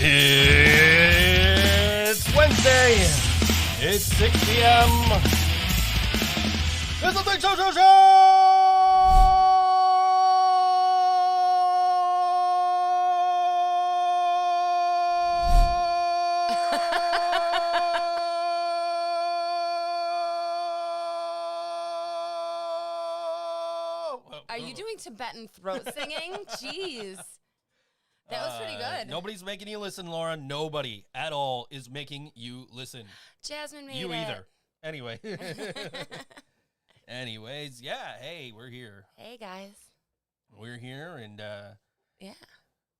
It's Wednesday. It's 6 p.m. It's the ThinkSoJoE Show! Are you doing Tibetan throat singing? Jeez. That was pretty good. Nobody's making you listen, Laura. Nobody at all is making you listen. Jasmine made you it. either. Anyway. Anyways, yeah. Hey, we're here. Hey, guys. We're here, and yeah.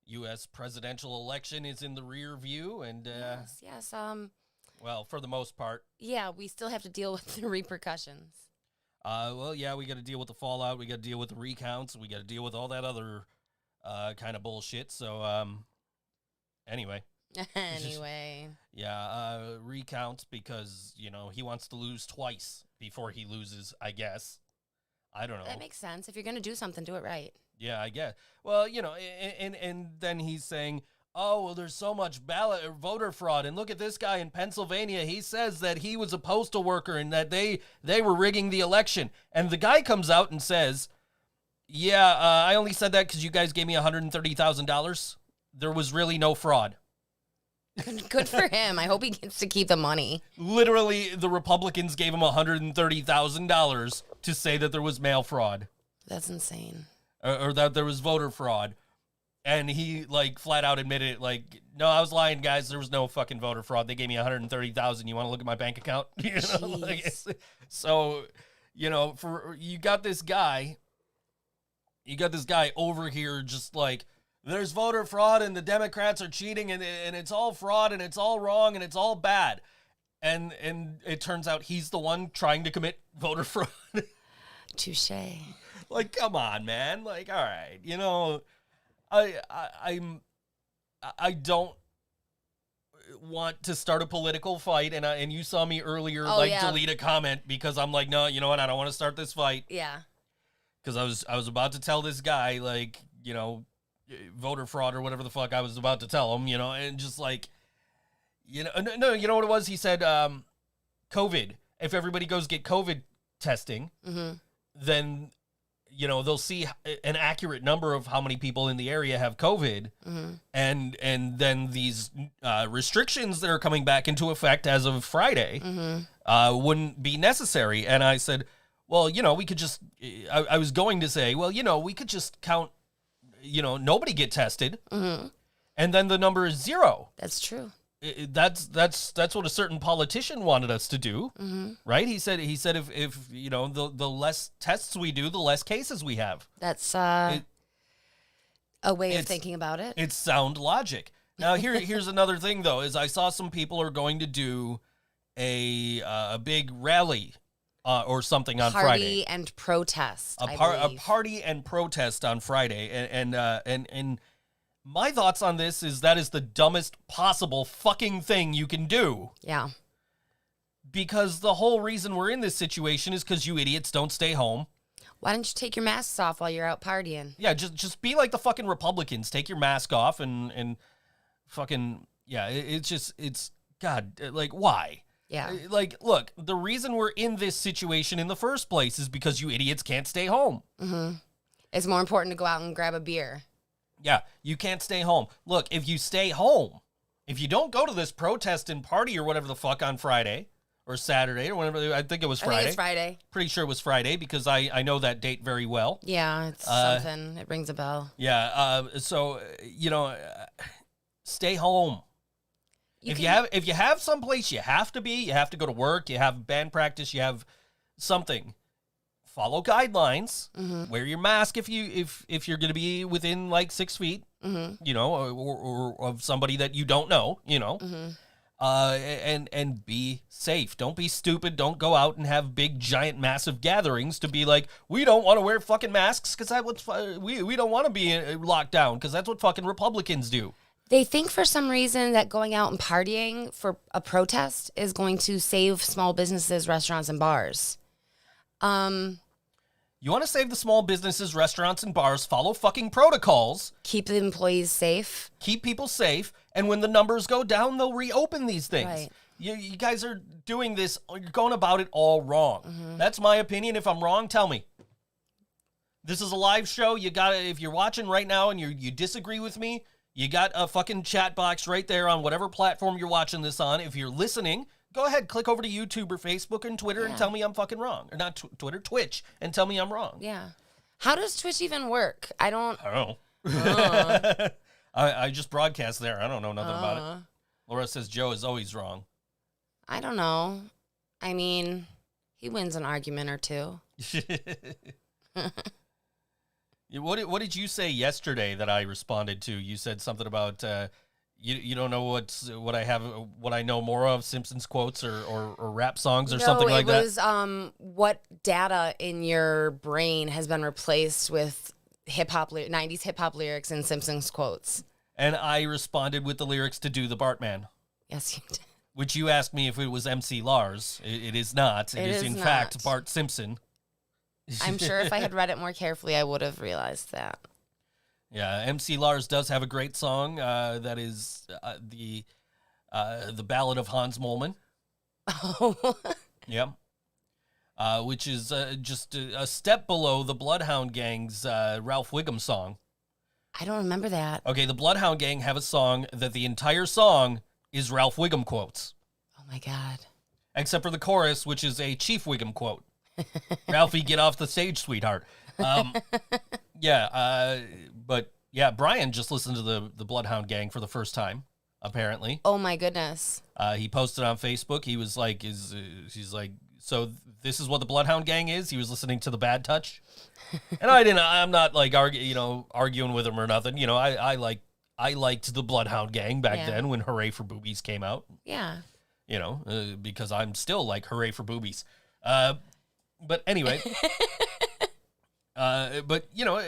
U.S. presidential election is in the rear view, and yes. Well, for the most part. Yeah, we still have to deal with the repercussions. Well, yeah, we got to deal with the fallout. We got to deal with the recounts. We got to deal with all that other kind of bullshit. So, anyway. Yeah, recounts because, you know, he wants to lose twice before he loses, I guess. I don't know. That makes sense. If you're going to do something, do it right. Yeah, I guess. Well, you know, and then he's saying, oh, well, there's so much ballot or voter fraud. And look at this guy in Pennsylvania. He says that he was a postal worker and that they were rigging the election. And the guy comes out and says, yeah, I only said that because you guys gave me $130,000. There was really no fraud. Good for him. I hope he gets to keep the money. Literally, the Republicans gave him $130,000 to say that there was mail fraud. That's insane. Or that there was voter fraud. And he, like, flat out admitted it, like, no, I was lying, guys. There was no fucking voter fraud. They gave me $130,000. You want to look at my bank account? You know? Like, so, you know, you got this guy over here just like, there's voter fraud and the Democrats are cheating and it's all fraud and it's all wrong and it's all bad. And it turns out he's the one trying to commit voter fraud. Touché. Like, come on, man. Like, all right, you know, I don't want to start a political fight, and you saw me earlier delete a comment because I'm like, no, you know what? I don't want to start this fight. Yeah. Because I was about to tell this guy, like, you know, voter fraud or whatever the fuck I was about to tell him, you know, and just like, you know, no, you know what it was? He said, COVID. If everybody goes get COVID testing, then, you know, they'll see an accurate number of how many people in the area have COVID, and then these restrictions that are coming back into effect as of Friday wouldn't be necessary. And I said, well, you know, we could just, I was going to say, well, you know, we could just count, you know, nobody get tested, and then the number is 0. That's true. That's what a certain politician wanted us to do, right? He said if you know, the less tests we do, the less cases we have. That's a way of thinking about it. It's sound logic. Now here's another thing though, is I saw some people are going to do a big rally or something on Friday. Party and protest. A party and protest on Friday, and my thoughts on this is that is the dumbest possible fucking thing you can do. Yeah. Because the whole reason we're in this situation is because you idiots don't stay home. Why don't you take your masks off while you're out partying? Yeah, just be like the fucking Republicans. Take your mask off and fucking, yeah, it's, God, like, why? Yeah. Like, look, the reason we're in this situation in the first place is because you idiots can't stay home. It's more important to go out and grab a beer. Yeah, you can't stay home. Look, if you stay home, if you don't go to this protest and party or whatever the fuck on Friday or Saturday or whatever, I think it was Friday. I think it's Friday. Pretty sure it was Friday because I know that date very well. Yeah, it's something. It rings a bell. Yeah, so, you know, stay home. If you have someplace you have to be, you have to go to work, you have band practice, you have something. Follow guidelines. Wear your mask if you're going to be within like 6 feet, you know, or of somebody that you don't know, you know, and be safe. Don't be stupid. Don't go out and have big, giant, massive gatherings to be like, we don't want to wear fucking masks because we don't want to be locked down because that's what fucking Republicans do. They think for some reason that going out and partying for a protest is going to save small businesses, restaurants, and bars. You want to save the small businesses, restaurants, and bars, follow fucking protocols. Keep the employees safe. Keep people safe. And when the numbers go down, they'll reopen these things. Right. You guys are doing this. You're going about it all wrong. That's my opinion. If I'm wrong, tell me. This is a live show. You got to, if you're watching right now and you disagree with me, you got a fucking chat box right there on whatever platform you're watching this on. If you're listening, go ahead, click over to YouTube or Facebook and Twitter and tell me I'm fucking wrong. Or not Twitter, Twitch, and tell me I'm wrong. Yeah. How does Twitch even work? I don't know. I just broadcast there. I don't know nothing about it. Laura says Joe is always wrong. I don't know. I mean, he wins an argument or two. What did you say yesterday that I responded to? You said something about you don't know what I know more of, Simpsons quotes or rap songs or something like that. No, it was what data in your brain has been replaced with 90s hip hop lyrics and Simpsons quotes. And I responded with the lyrics to Do the Bartman. Yes, you did. Which you asked me if it was MC Lars. It is not. It is in fact Bart Simpson. I'm sure if I had read it more carefully, I would have realized that. Yeah, MC Lars does have a great song that is the Ballad of Hans Moleman. Oh. Yeah. Which is just a step below the Bloodhound Gang's Ralph Wiggum song. I don't remember that. Okay, the Bloodhound Gang have a song that the entire song is Ralph Wiggum quotes. Oh, my God. Except for the chorus, which is a Chief Wiggum quote. Ralphie, get off the stage, sweetheart. Yeah, but yeah, Brian just listened to the Bloodhound Gang for the first time, apparently. Oh, my goodness. He posted on Facebook. He was like, he's like, so this is what the Bloodhound Gang is? He was listening to the Bad Touch. And I'm not like arguing with him or nothing. You know, I liked the Bloodhound Gang back then when Hooray for Boobies came out. Yeah. You know, because I'm still like Hooray for Boobies. But anyway, but, you know,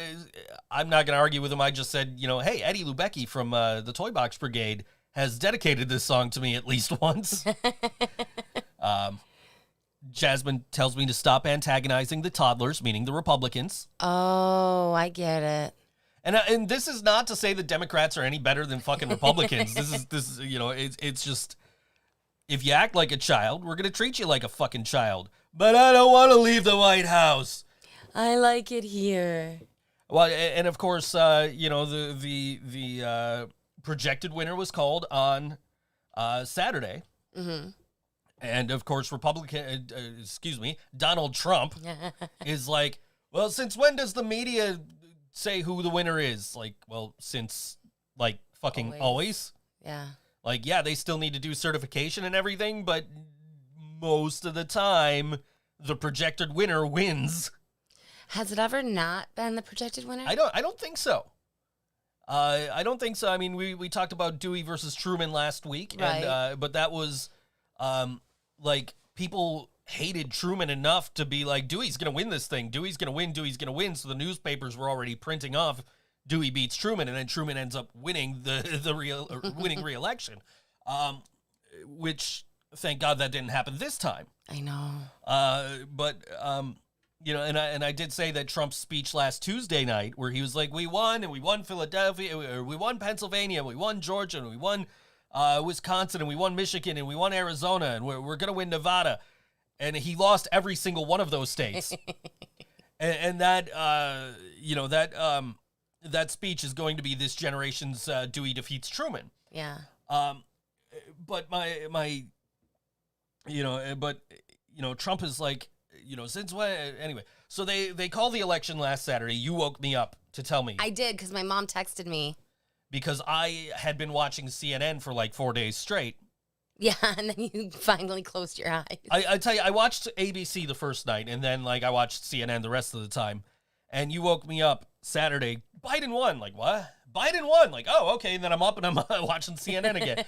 I'm not going to argue with him. I just said, you know, hey, Eddie Lubecki from the Toy Box Brigade has dedicated this song to me at least once. Jasmine tells me to stop antagonizing the toddlers, meaning the Republicans. Oh, I get it. And this is not to say the Democrats are any better than fucking Republicans. This is you know, it's just, if you act like a child, we're going to treat you like a fucking child. But I don't want to leave the White House. I like it here. Well, and of course, you know, the projected winner was called on Saturday. Mm-hmm. And of course, Donald Trump is like, well, since when does the media say who the winner is? Like, well, since like fucking always. Yeah. Like, yeah, they still need to do certification and everything, but most of the time, the projected winner wins. Has it ever not been the projected winner? I don't think so. I don't think so. I mean, we talked about Dewey versus Truman last week, right. And but that was like people hated Truman enough to be like, Dewey's gonna win this thing. Dewey's gonna win. Dewey's gonna win. So the newspapers were already printing off Dewey beats Truman, and then Truman ends up winning winning re-election, which thank God that didn't happen this time. I know. But you know, and I did say that Trump's speech last Tuesday night, where he was like, we won, and we won Philadelphia, or we won Pennsylvania, and we won Georgia, and we won Wisconsin, and we won Michigan, and we won Arizona, and we're gonna win Nevada, and he lost every single one of those states, and that you know, that speech is going to be this generation's Dewey defeats Truman. Yeah. But my you know, Trump is like, you know, since when? Anyway, so they called the election last Saturday. You woke me up to tell me. I did, because my mom texted me. Because I had been watching CNN for like 4 days straight. Yeah, and then you finally closed your eyes. I tell you, I watched ABC the first night, and then like I watched CNN the rest of the time. And you woke me up Saturday. Biden won. Like, what? Biden won. Like, oh, okay. And then I'm up and I'm watching CNN again.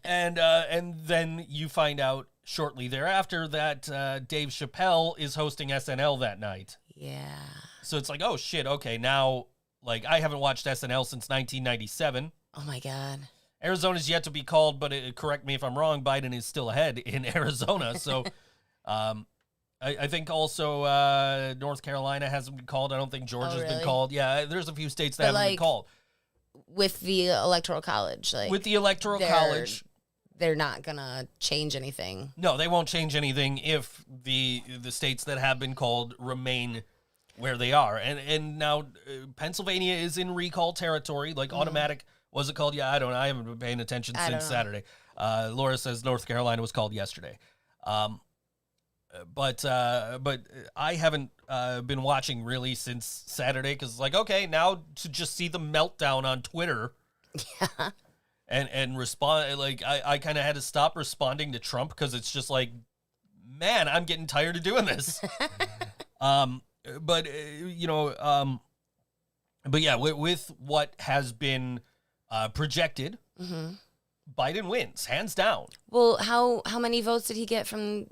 And then you find out shortly thereafter that Dave Chappelle is hosting SNL that night. Yeah. So it's like, oh, shit. Okay, now, like, I haven't watched SNL since 1997. Oh, my God. Arizona's yet to be called, but correct me if I'm wrong, Biden is still ahead in Arizona. So I think also North Carolina hasn't been called. I don't think Georgia's been called. Yeah, there's a few states that haven't been called. With the Electoral College. With the Electoral College, they're not going to change anything. No, they won't change anything if the states that have been called remain where they are. And now Pennsylvania is in recall territory, like automatic. Was it called? Yeah, I don't know. I haven't been paying attention since Saturday. Laura says North Carolina was called yesterday. But I haven't been watching really since Saturday because, like, okay, now to just see the meltdown on Twitter, Yeah, and respond, like, I kind of had to stop responding to Trump because it's just like, man, I'm getting tired of doing this. But yeah, with what has been projected, Biden wins hands down. Well, how many votes did he get from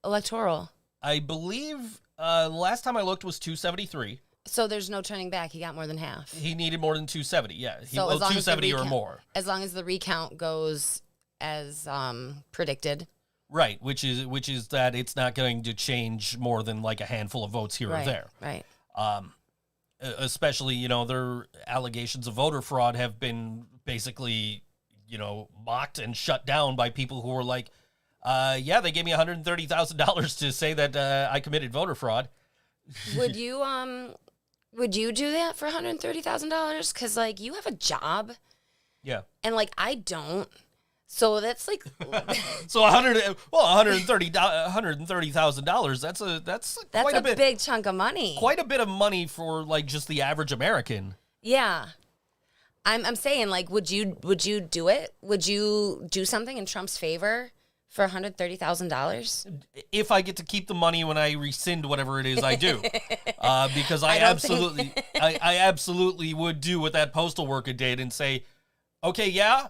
electoral? I believe last time I looked was 273. So there's no turning back. He got more than half. He needed more than 270. Yeah, So 270 or more. As long as the recount goes as predicted. Right, which is that it's not going to change more than like a handful of votes here or there. Right. Especially, their allegations of voter fraud have been basically, mocked and shut down by people who were like, yeah, they gave me $130,000 to say that I committed voter fraud. Would you do that for $130,000? Because, like, you have a job. Yeah. And, like, I don't. So that's like so $130,000. That's quite a bit, big chunk of money. Quite a bit of money for like just the average American. Yeah, I'm saying, like, would you do it? Would you do something in Trump's favor for $130,000? If I get to keep the money when I rescind whatever it is I do, because I absolutely would do what that postal worker did and say, okay, yeah.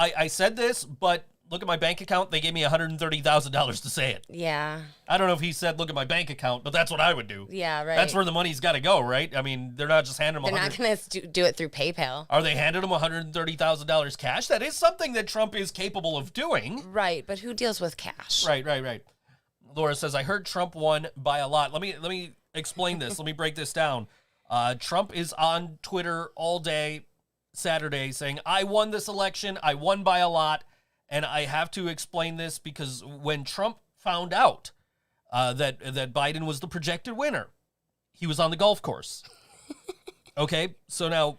I said this, but look at my bank account. They gave me $130,000 to say it. Yeah. I don't know if he said, look at my bank account, but that's what I would do. Yeah, right. That's where the money's got to go, right? I mean, they're not just handing him They're not going to do it through PayPal. Are they handing him $130,000 cash? That is something that Trump is capable of doing. Right, but who deals with cash? Right. Laura says, I heard Trump won by a lot. Let me explain this. Let me break this down. Trump is on Twitter all day Saturday saying, I won this election, I won by a lot, and I have to explain this because when Trump found out that Biden was the projected winner, he was on the golf course. Okay, so now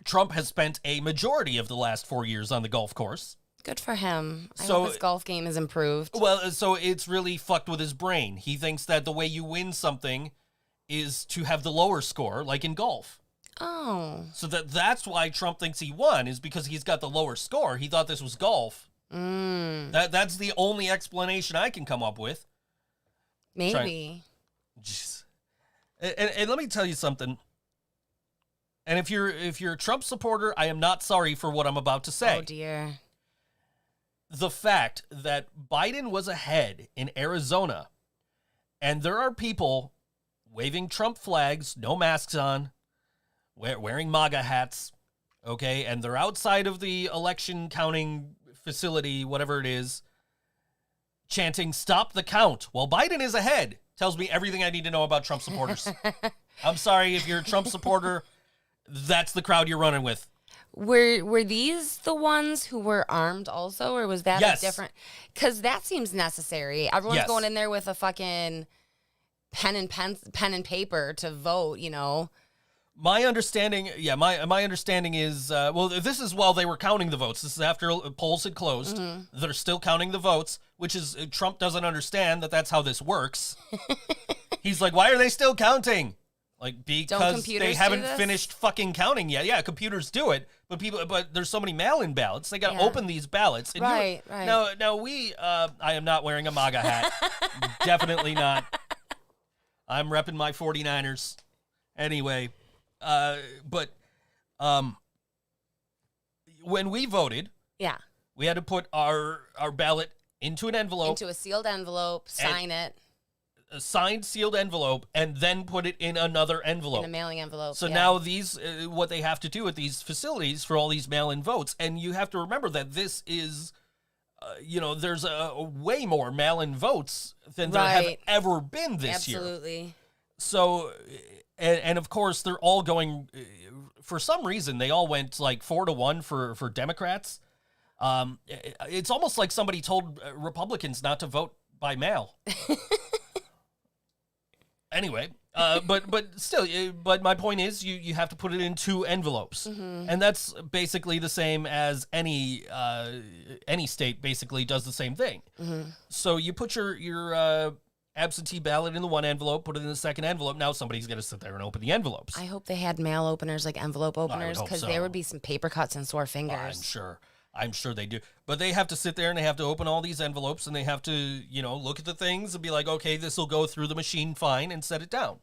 Trump has spent a majority of the last 4 years on the golf course. Good for him. I hope his golf game is improved. Well, so it's really fucked with his brain. He thinks that the way you win something is to have the lower score, like in golf. Oh. So that's why Trump thinks he won, is because he's got the lower score. He thought this was golf. That's the only explanation I can come up with. Maybe. Jeez. And let me tell you something. And if you're a Trump supporter, I am not sorry for what I'm about to say. Oh, dear. The fact that Biden was ahead in Arizona, and there are people waving Trump flags, no masks on, wearing MAGA hats, okay, and they're outside of the election counting facility, whatever it is, chanting, stop the count, while Biden is ahead, tells me everything I need to know about Trump supporters. I'm sorry, if you're a Trump supporter, that's the crowd you're running with. Were these the ones who were armed also, or was that Yes. a different? Because that seems necessary. Everyone's Yes. going in there with a fucking pen and paper to vote, My understanding, my understanding is, well, this is while they were counting the votes. This is after polls had closed. They're still counting the votes, which is, Trump doesn't understand that that's how this works. He's like, why are they still counting? Like, because they haven't finished fucking counting yet. Yeah, computers do it, but there's so many mail-in ballots. They got to open these ballots. And right. Now I am not wearing a MAGA hat. Definitely not. I'm repping my 49ers. Anyway. But when we voted, we had to put our ballot into an envelope. Into a sealed envelope, sign it. A signed, sealed envelope, and then put it in another envelope. In a mailing envelope. So now these, what they have to do at these facilities for all these mail-in votes, and you have to remember that this is there's a way more mail-in votes than there have Right. ever been this year. Absolutely. So, and of course, they're all going, for some reason, they all went like 4-1 for Democrats. It's almost like somebody told Republicans not to vote by mail. Anyway, but still, but my point is, you have to put it in 2 envelopes, and that's basically the same as any state basically does the same thing. So you put your absentee ballot in the one envelope, put it in the second envelope. Now somebody's going to sit there and open the envelopes. I hope they had mail openers, like envelope openers, hope because so. there would be some paper cuts and sore fingers. I'm sure they do. But they have to sit there and they have to open all these envelopes and they have to, look at the things and be like, okay, this will go through the machine fine and set it down.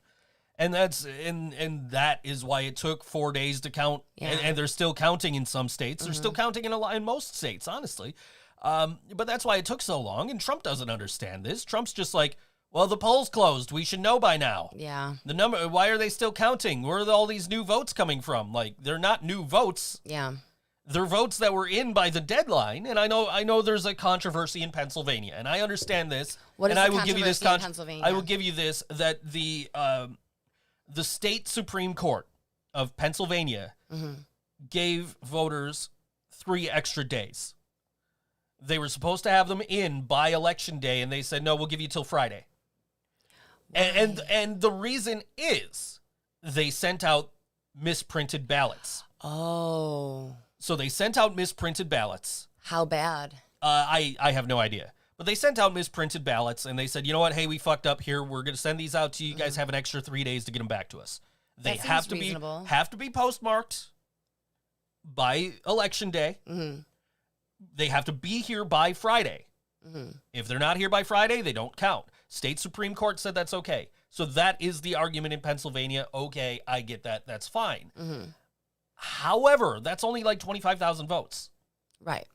And that is why it took 4 days to count. Yeah. And they're still counting in some states. They're still counting in most states, honestly. But that's why it took so long. And Trump doesn't understand this. Trump's just like, well, the polls closed. We should know by now. Yeah. Why are they still counting? Where are all these new votes coming from? Like, they're not new votes. Yeah. They're votes that were in by the deadline, and I know there's a controversy in Pennsylvania, and I understand this. What is and the I will give you this controversy in Pennsylvania? I will give you this, that the state Supreme Court of Pennsylvania gave voters 3 extra days. They were supposed to have them in by election day, and they said, no, we'll give you till Friday. And the reason is they sent out misprinted ballots. Oh. So they sent out misprinted ballots. How bad? I have no idea. But they sent out misprinted ballots, and they said, you know what? Hey, we fucked up here. We're going to send these out to you. You guys have an extra 3 days to get them back to us. They That have seems to reasonable. be postmarked by election day. They have to be here by Friday. If they're not here by Friday, they don't count. State Supreme Court said that's okay. So that is the argument in Pennsylvania. Okay, I get that. That's fine. However, that's only like 25,000 votes. Right.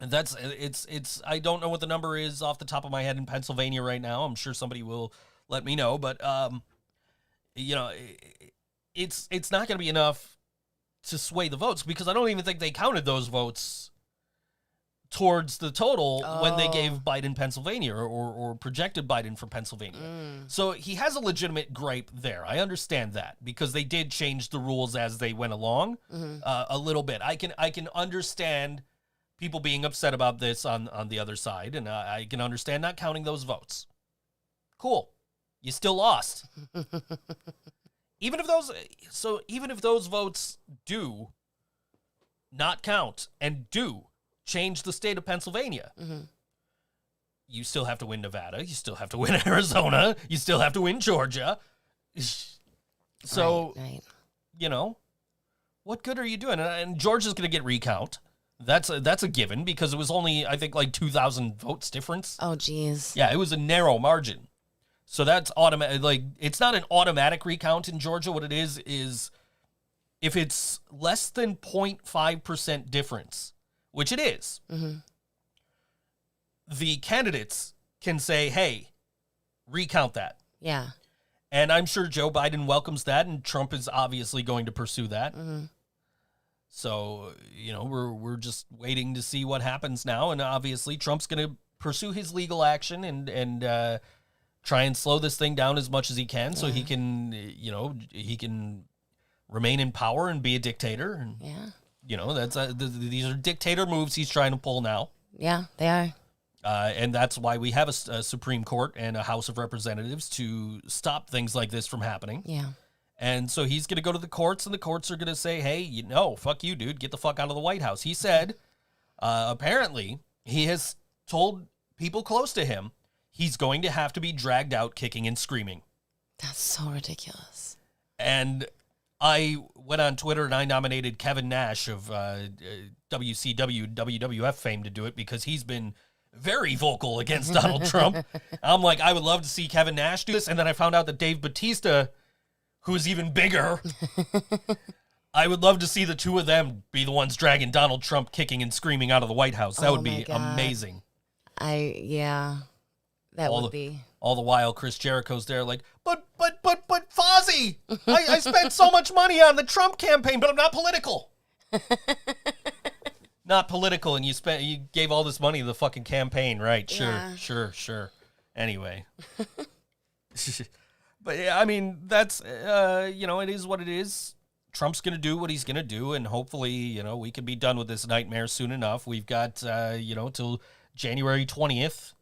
And it's I don't know what the number is off the top of my head in Pennsylvania right now. I'm sure somebody will let me know, but it's not going to be enough to sway the votes, because I don't even think they counted those votes towards the total when they gave Biden Pennsylvania or projected Biden for Pennsylvania. So he has a legitimate gripe there. I understand that, because they did change the rules as they went along a little bit. I can understand people being upset about this on the other side, and I can understand not counting those votes. Cool. You still lost. Even if those votes do not count and do change the state of Pennsylvania, you still have to win Nevada. You still have to win Arizona. You still have to win Georgia. So, right. What good are you doing? And Georgia's going to get recount. That's a given, because it was only, I think, like 2,000 votes difference. Oh, geez. Yeah, it was a narrow margin. So that's automatic. Like, it's not an automatic recount in Georgia. What it is if it's less than 0.5% difference, which it is, the candidates can say, hey, recount that. Yeah. And I'm sure Joe Biden welcomes that, and Trump is obviously going to pursue that. So, we're just waiting to see what happens now, and obviously Trump's going to pursue his legal action and try and slow this thing down as much as he can, so he can, he can remain in power and be a dictator. And, that's these are dictator moves he's trying to pull now. Yeah, they are. And that's why we have a Supreme Court and a House of Representatives to stop things like this from happening. Yeah. And so he's going to go to the courts, and the courts are going to say, hey, fuck you, dude. Get the fuck out of the White House. He said, apparently, he has told people close to him he's going to have to be dragged out kicking and screaming. That's so ridiculous. And I went on Twitter and I nominated Kevin Nash of WCW, WWF fame to do it, because he's been very vocal against Donald Trump. I'm like, I would love to see Kevin Nash do this. And then I found out that Dave Bautista, who's even bigger, I would love to see the two of them be the ones dragging Donald Trump kicking and screaming out of the White House. That would be amazing. That would be. All the while, Chris Jericho's there like, but Fozzie, I spent so much money on the Trump campaign, but I'm not political. not political, and you gave all this money to the fucking campaign, right? Sure, Yeah. sure. Anyway. But yeah, I mean, that's, it is what it is. Trump's going to do what he's going to do, and hopefully, we can be done with this nightmare soon enough. We've got, till January 20th.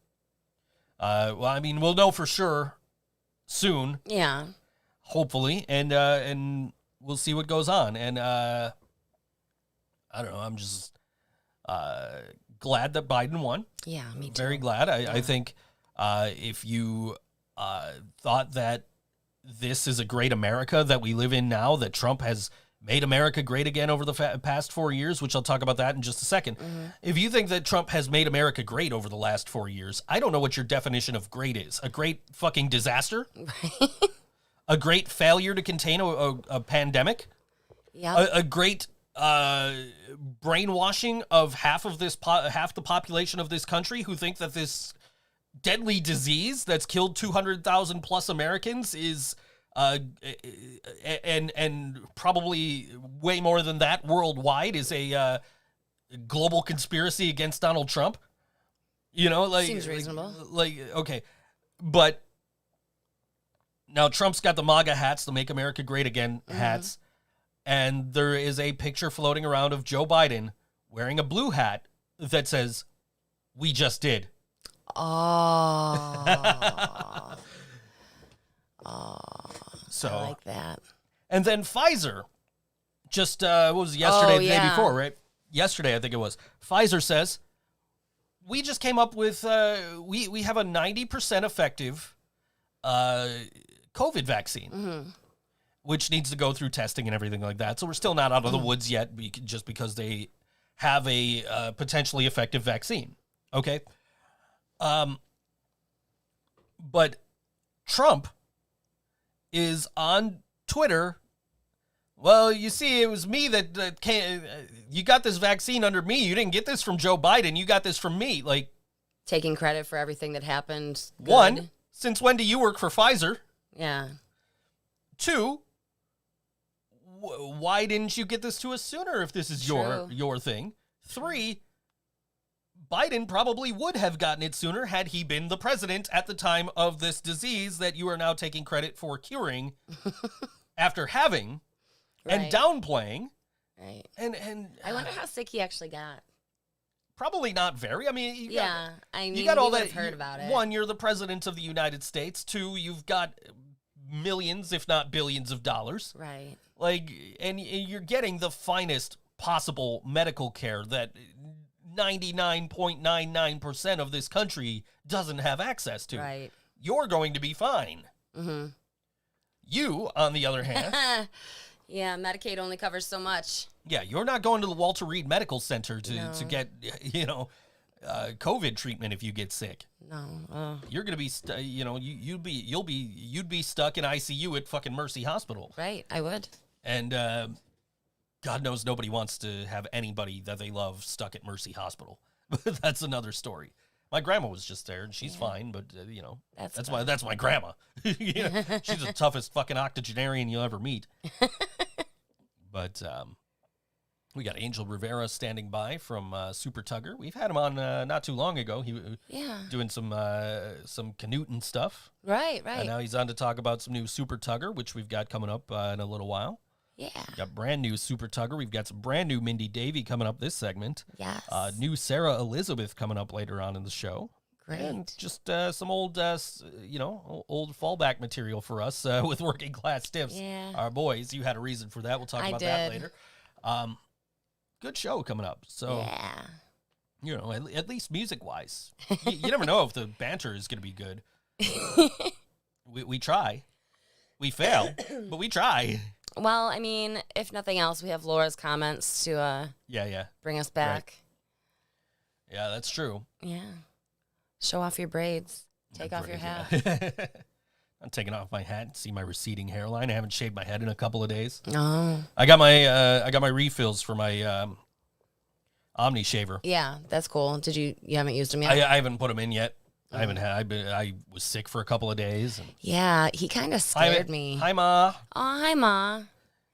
We'll know for sure soon. Yeah. Hopefully, and we'll see what goes on. And I don't know, I'm just glad that Biden won. Yeah, me too. Very glad. I think if you thought that this is a great America that we live in now, that Trump has made America great again over the past 4 years, which I'll talk about that in just a second. Mm-hmm. If you think that Trump has made America great over the last 4 years, I don't know what your definition of great is. A great fucking disaster? Right. A great failure to contain a pandemic? Yeah. A great brainwashing of half the population of this country who think that this deadly disease that's killed 200,000 plus Americans is and probably way more than that worldwide is a global conspiracy against Donald Trump. Seems reasonable. Okay, but now Trump's got the MAGA hats, the Make America Great Again hats, and there is a picture floating around of Joe Biden wearing a blue hat that says, "We just did." Oh. So I like that. And then Pfizer, just what was it, yesterday, the day before, right? Yesterday, I think it was. Pfizer says, we just came up with, we have a 90% effective COVID vaccine, which needs to go through testing and everything like that. So we're still not out of the woods yet, just because they have a potentially effective vaccine. Okay. But Trump is on Twitter. Well, you see, it was me that came. You got this vaccine under me. You didn't get this from Joe Biden. You got this from me. Like, taking credit for everything that happened. Good. 1, since when do you work for Pfizer? Yeah. 2, why didn't you get this to us sooner if this is your thing? 3, Biden probably would have gotten it sooner had he been the president at the time of this disease that you are now taking credit for curing after having and downplaying. Right. And I wonder how sick he actually got. Probably not very. I mean, you got all that. Heard about it. 1, you're the president of the United States. 2, you've got millions, if not billions, of dollars. Right. And you're getting the finest possible medical care that 99.99% of this country doesn't have access to. Right. You're going to be fine. Mm-hmm. You, on the other hand... Yeah, Medicaid only covers so much. Yeah, you're not going to the Walter Reed Medical Center to get, COVID treatment if you get sick. No. You're going to be, you'd be stuck in ICU at fucking Mercy Hospital. Right, I would. And God knows nobody wants to have anybody that they love stuck at Mercy Hospital. But that's another story. My grandma was just there, and she's fine, but, that's my grandma. She's the toughest fucking octogenarian you'll ever meet. But we got Angel Rivera standing by from Super-Tugger. We've had him on not too long ago. He doing some Canute stuff. Right. And now he's on to talk about some new Super-Tugger, which we've got coming up in a little while. Yeah. Got brand new Super-Tugger. We've got some brand new Mindy Davey coming up this segment. Yes. New Sara Elizabeth coming up later on in the show. Great. And just some old, old fallback material for us with working class tips. Yeah. Our boys. You had a reason for that. We'll talk about that later. Good show coming up. So, at least music-wise. you never know if the banter is going to be good. We try. We fail, but we try. Well, I mean, if nothing else, we have Laura's comments to bring us back. Right. Yeah, that's true. Yeah. Show off your braids. Take off your hat. I'm taking off my hat. See my receding hairline. I haven't shaved my head in a couple of days. Oh. I got my refills for my Omni shaver. Yeah, that's cool. You haven't used them yet? I haven't put them in yet. I haven't had. I was sick for a couple of days. Yeah, he kind of scared me. Hi, Ma. Oh, hi, Ma.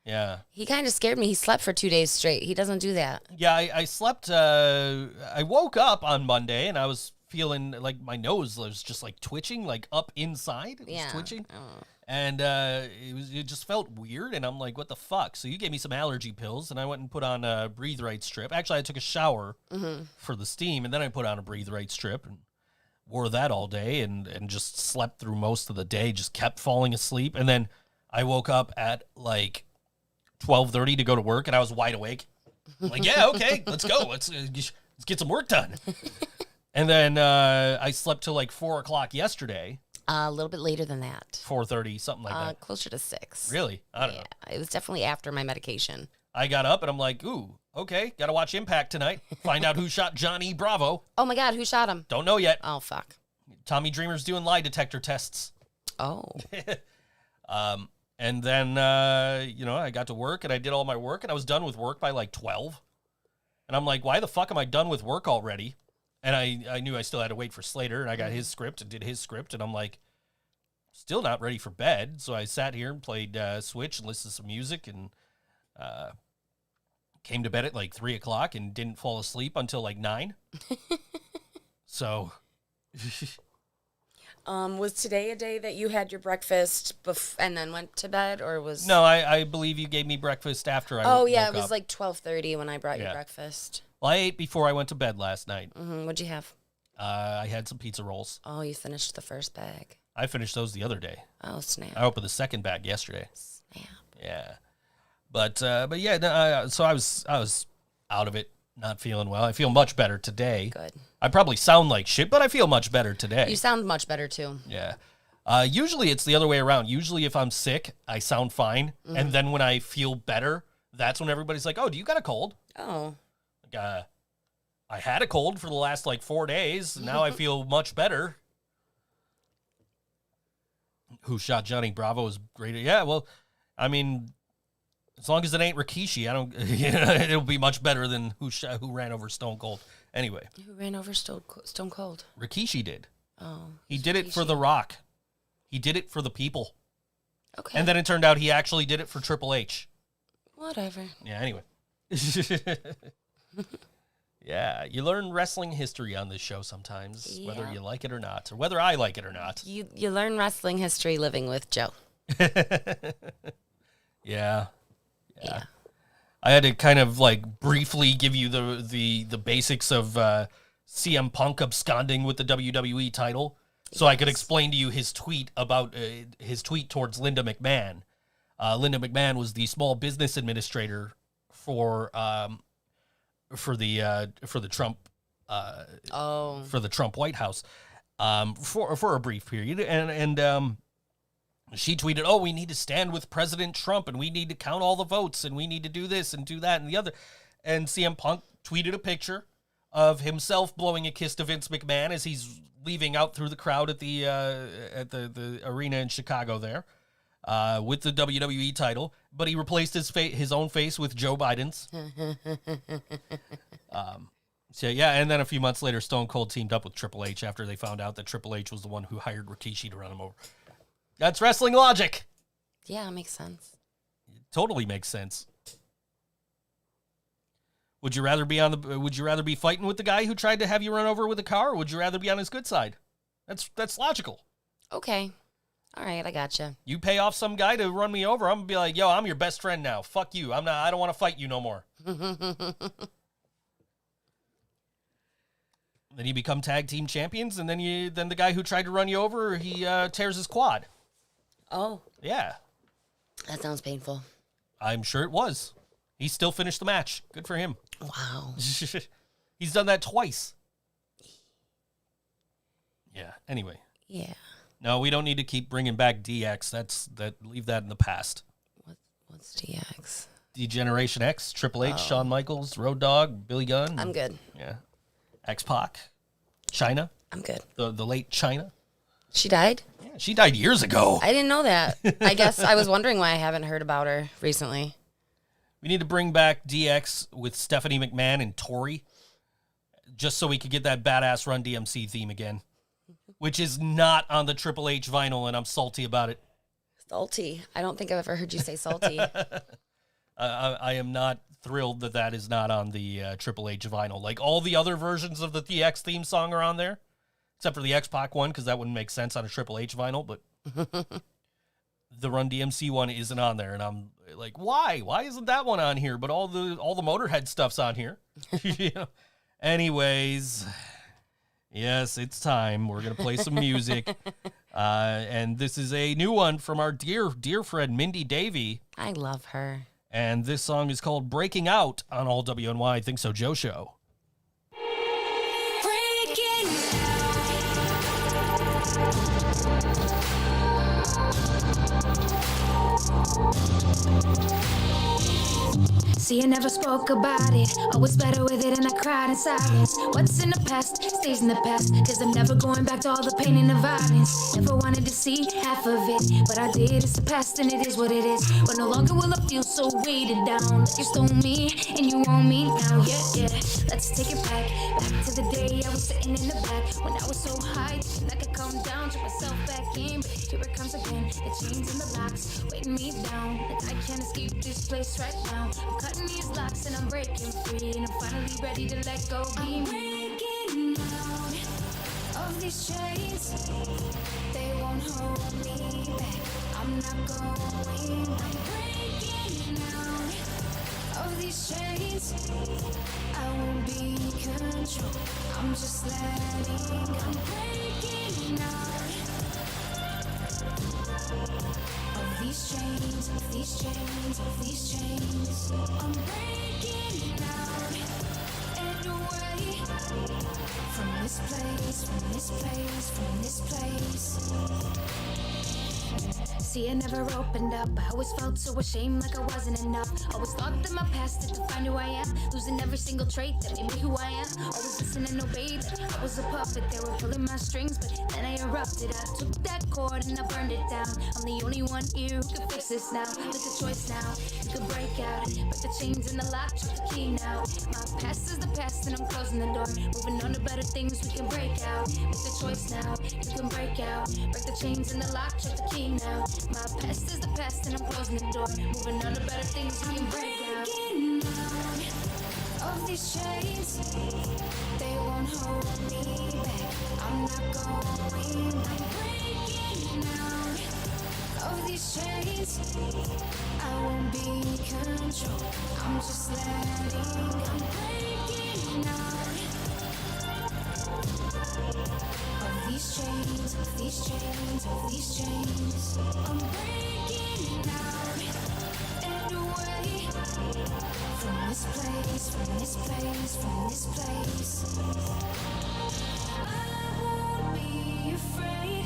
Yeah. He kind of scared me. He slept for 2 days straight. He doesn't do that. Yeah, I slept, I woke up on Monday and I was feeling like my nose was just like twitching, like up inside. It was twitching. Oh. And it just felt weird. And I'm like, what the fuck? So you gave me some allergy pills and I went and put on a Breathe Right strip. Actually, I took a shower for the steam and then I put on a Breathe Right strip and wore that all day and just slept through most of the day, just kept falling asleep. And then I woke up at like 12:30 to go to work and I was wide awake. I'm like, yeah, okay, let's go. Let's get some work done. And then I slept till like 4 o'clock yesterday. A little bit later than that. 4:30, something like that. Closer to 6. Really? I don't know. It was definitely after my medication. I got up and I'm like, ooh, okay, got to watch Impact tonight. Find out who shot Johnny Bravo. Oh my God, who shot him? Don't know yet. Oh, fuck. Tommy Dreamer's doing lie detector tests. Oh. And then, I got to work and I did all my work and I was done with work by like 12. And I'm like, why the fuck am I done with work already? And I knew I still had to wait for Slater and I got his script and did his script. And I'm like, still not ready for bed. So I sat here and played Switch and listened to some music and came to bed at like 3 o'clock and didn't fall asleep until like 9. So... Was today a day that you had your breakfast and then went to bed, or was... No, I believe you gave me breakfast after I woke it was up. like 12:30 when I brought you breakfast. Well, I ate before I went to bed last night. What'd you have? I had some pizza rolls. Oh, you finished the first bag. I finished those the other day. Oh, snap. I opened the second bag yesterday. Snap. Yeah. But yeah, no, so I was out of it, not feeling well. I feel much better today. Good. I probably sound like shit, but I feel much better today. You sound much better, too. Yeah. Usually it's the other way around. Usually if I'm sick, I sound fine. And then when I feel better, that's when everybody's like, oh, do you got a cold? Oh. Like, I had a cold for the last like 4 days. Now I feel much better. Who shot Johnny Bravo is great. Yeah, well, I mean, as long as it ain't Rikishi, I don't. It'll be much better than who ran over Stone Cold. Anyway, Who ran over Stone Cold? Rikishi did. Oh, He did it for The Rock. He did it for the people. Okay. And then it turned out he actually did it for Triple H. Whatever. Yeah. Anyway. Yeah, you learn wrestling history on this show sometimes, whether you like it or not, or whether I like it or not. You learn wrestling history living with Joe. Yeah. I had to kind of like briefly give you the basics of CM Punk absconding with the WWE title, so I could explain to you his tweet about his tweet towards Linda McMahon. Linda McMahon was the small business administrator for the Trump for the Trump White House for a brief period, and she tweeted, oh, we need to stand with President Trump and we need to count all the votes and we need to do this and do that and the other. And CM Punk tweeted a picture of himself blowing a kiss to Vince McMahon as he's leaving out through the crowd at the arena in Chicago there with the WWE title, but he replaced his own face with Joe Biden's. So yeah, and then a few months later, Stone Cold teamed up with Triple H after they found out that Triple H was the one who hired Rikishi to run him over. That's wrestling logic. Yeah, it makes sense. It totally makes sense. Would you rather be fighting with the guy who tried to have you run over with a car, or would you rather be on his good side? That's logical. Okay. All right, I gotcha. You pay off some guy to run me over, I'm gonna be like, yo, I'm your best friend now. Fuck you. I don't want to fight you no more. Then you become tag team champions, and then the guy who tried to run you over, he tears his quad. Oh. Yeah. That sounds painful. I'm sure it was. He still finished the match. Good for him. Wow. He's done that twice. Yeah. Anyway. Yeah. No, we don't need to keep bringing back DX. Leave that in the past. What's DX? D-Generation X, Triple H, Shawn Michaels, Road Dogg, Billy Gunn. I'm good. Yeah. X-Pac, Chyna. I'm good. The late Chyna. She died? Yeah, she died years ago. I didn't know that. I guess I was wondering why I haven't heard about her recently. We need to bring back DX with Stephanie McMahon and Tori, just so we could get that badass Run DMC theme again, which is not on the Triple H vinyl, and I'm salty about it. Salty. I don't think I've ever heard you say salty. I am not thrilled that that is not on the Triple H vinyl. Like, all the other versions of the DX theme song are on there, except for the X-Pac one, because that wouldn't make sense on a Triple H vinyl, but the Run DMC one isn't on there, and I'm like, why? Why isn't that one on here? But all the Motorhead stuff's on here. You know? Anyways, yes, it's time. We're gonna play some music, and this is a new one from our dear friend Mindy Davey. I love her. And this song is called "Breaking Out" on all WNY Think So Joe Show. Breaking See, I never spoke about it. Always better with it, and I cried in silence. What's in the past stays in the past, cause I'm never going back to all the pain and the violence. Never wanted to see half of it, but I did. It's the past and it is what it is. But no longer will I feel so weighted down. Like you stole me and you want me now. Yeah, let's take it back to the day I was sitting in the back, when I was so high and I could come down, check myself back in. But here it comes again, the chains and the locks weighing me down. Like I can't escape this place right now. I'm cutting these locks and I'm breaking free, and I'm finally ready to let go. I'm breaking out of these chains. They won't hold me back. I'm not going. I'm breaking out of these chains. I won't be in control. I'm just letting. I'm breaking out of these chains, of these chains, of these chains. I'm breaking out and away from this place, from this place, from this place. See, I never opened up. I always felt so ashamed, like I wasn't enough. Always thought that my past had defined who I am, losing every single trait that made me who I am. Always listened and obeyed. I was a puppet, they were pulling my strings, but then I erupted. I took that cord and I burned it down. I'm the only one here who can fix this now. Make a choice now. You can break out, but the chains and the lock, choose the key now. My past is the past and I'm closing the door. Moving on to better things, we can break out. Make the choice now. You can break out, break the chains and the lock, choose the key now. My past is the past and I'm closing the door. Moving on to better things, we can break out. Breaking out of these chains. They won't hold me back. I'm not going. I'm breaking out of these chains. I won't be in control. I'm just letting. I'm breaking out of these chains, of these chains, of these chains. I'm breaking out and away from this place, from this place, from this place. I won't be afraid,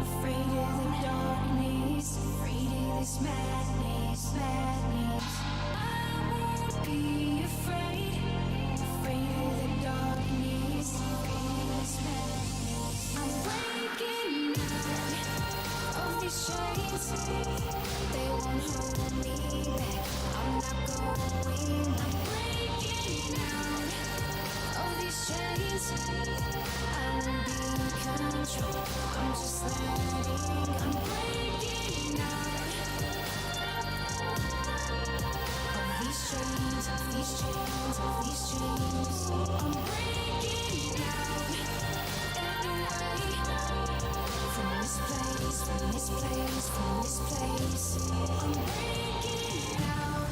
afraid of the darkness, afraid of this madness, madness. I won't be afraid, afraid of the darkness, afraid of this madness. I'm breaking out of these chains. They won't hold me back. I'm not going. I'm breaking out of these chains. I won't be in control. I'm just letting. I'm breaking out of these chains, of these chains, of these chains. I'm breaking out and away from this place, from this place, from this place. I'm breaking out.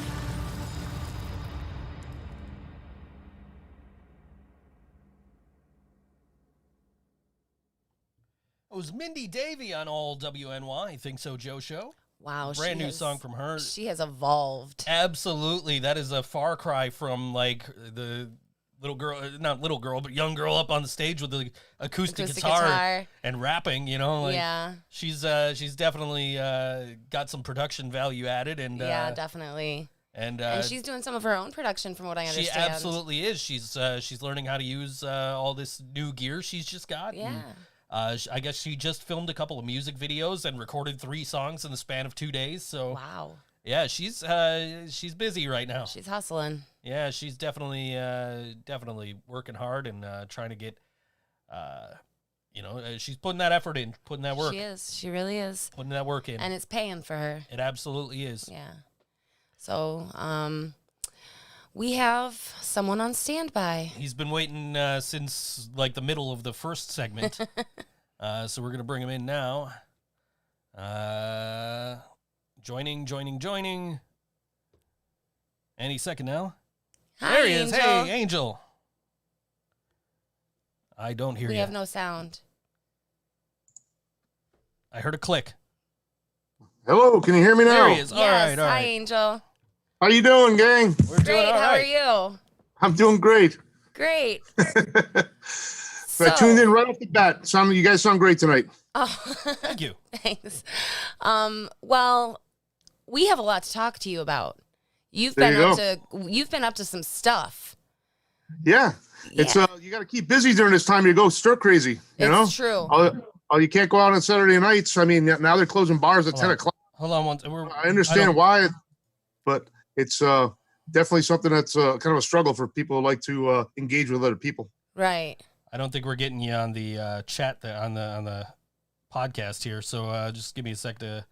It was Mindy Davey on all WNY Think So Joe Show. Wow, Brand new song from her. She has evolved. Absolutely. That is a far cry from like the little girl, not little girl, but young girl up on the stage with the acoustic guitar and rapping, you know? Like, yeah. She's definitely got some production value added. And yeah, definitely. And she's doing some of her own production from what I understand. She absolutely is. She's learning how to use all this new gear she's just got. Yeah. And, I guess she just filmed a couple of music videos and recorded 3 songs in the span of 2 days. So wow. Yeah, she's busy right now. She's hustling. Yeah, she's definitely working hard and trying to get, she's putting that effort in, putting that work. She is. She really is. Putting that work in. And it's paying for her. It absolutely is. Yeah. So we have someone on standby. He's been waiting since like the middle of the first segment. So we're going to bring him in now. Joining. Any second now. Hi, There he is. Angel. Hey, Angel. I don't hear you. We have no sound. I heard a click. Hello, can you hear me now? There he is. Yes. All right. Hi, Angel. How you doing, gang? We're doing Great. all How right. are you? I'm doing great. Great. So I tuned in right off the bat. You guys sound great tonight. Oh, Thank you. thanks. Well, we have a lot to talk to you about. You've There been up to some stuff. Yeah. It's you got to keep busy during this time. You go stir crazy. You know. It's true. Oh, you can't go out on Saturday nights. I mean, now they're closing bars at 10 o'clock. Hold on. I understand why, but it's definitely something that's kind of a struggle for people who like to engage with other people. Right. I don't think we're getting you on the chat on the podcast here. So just give me a sec to.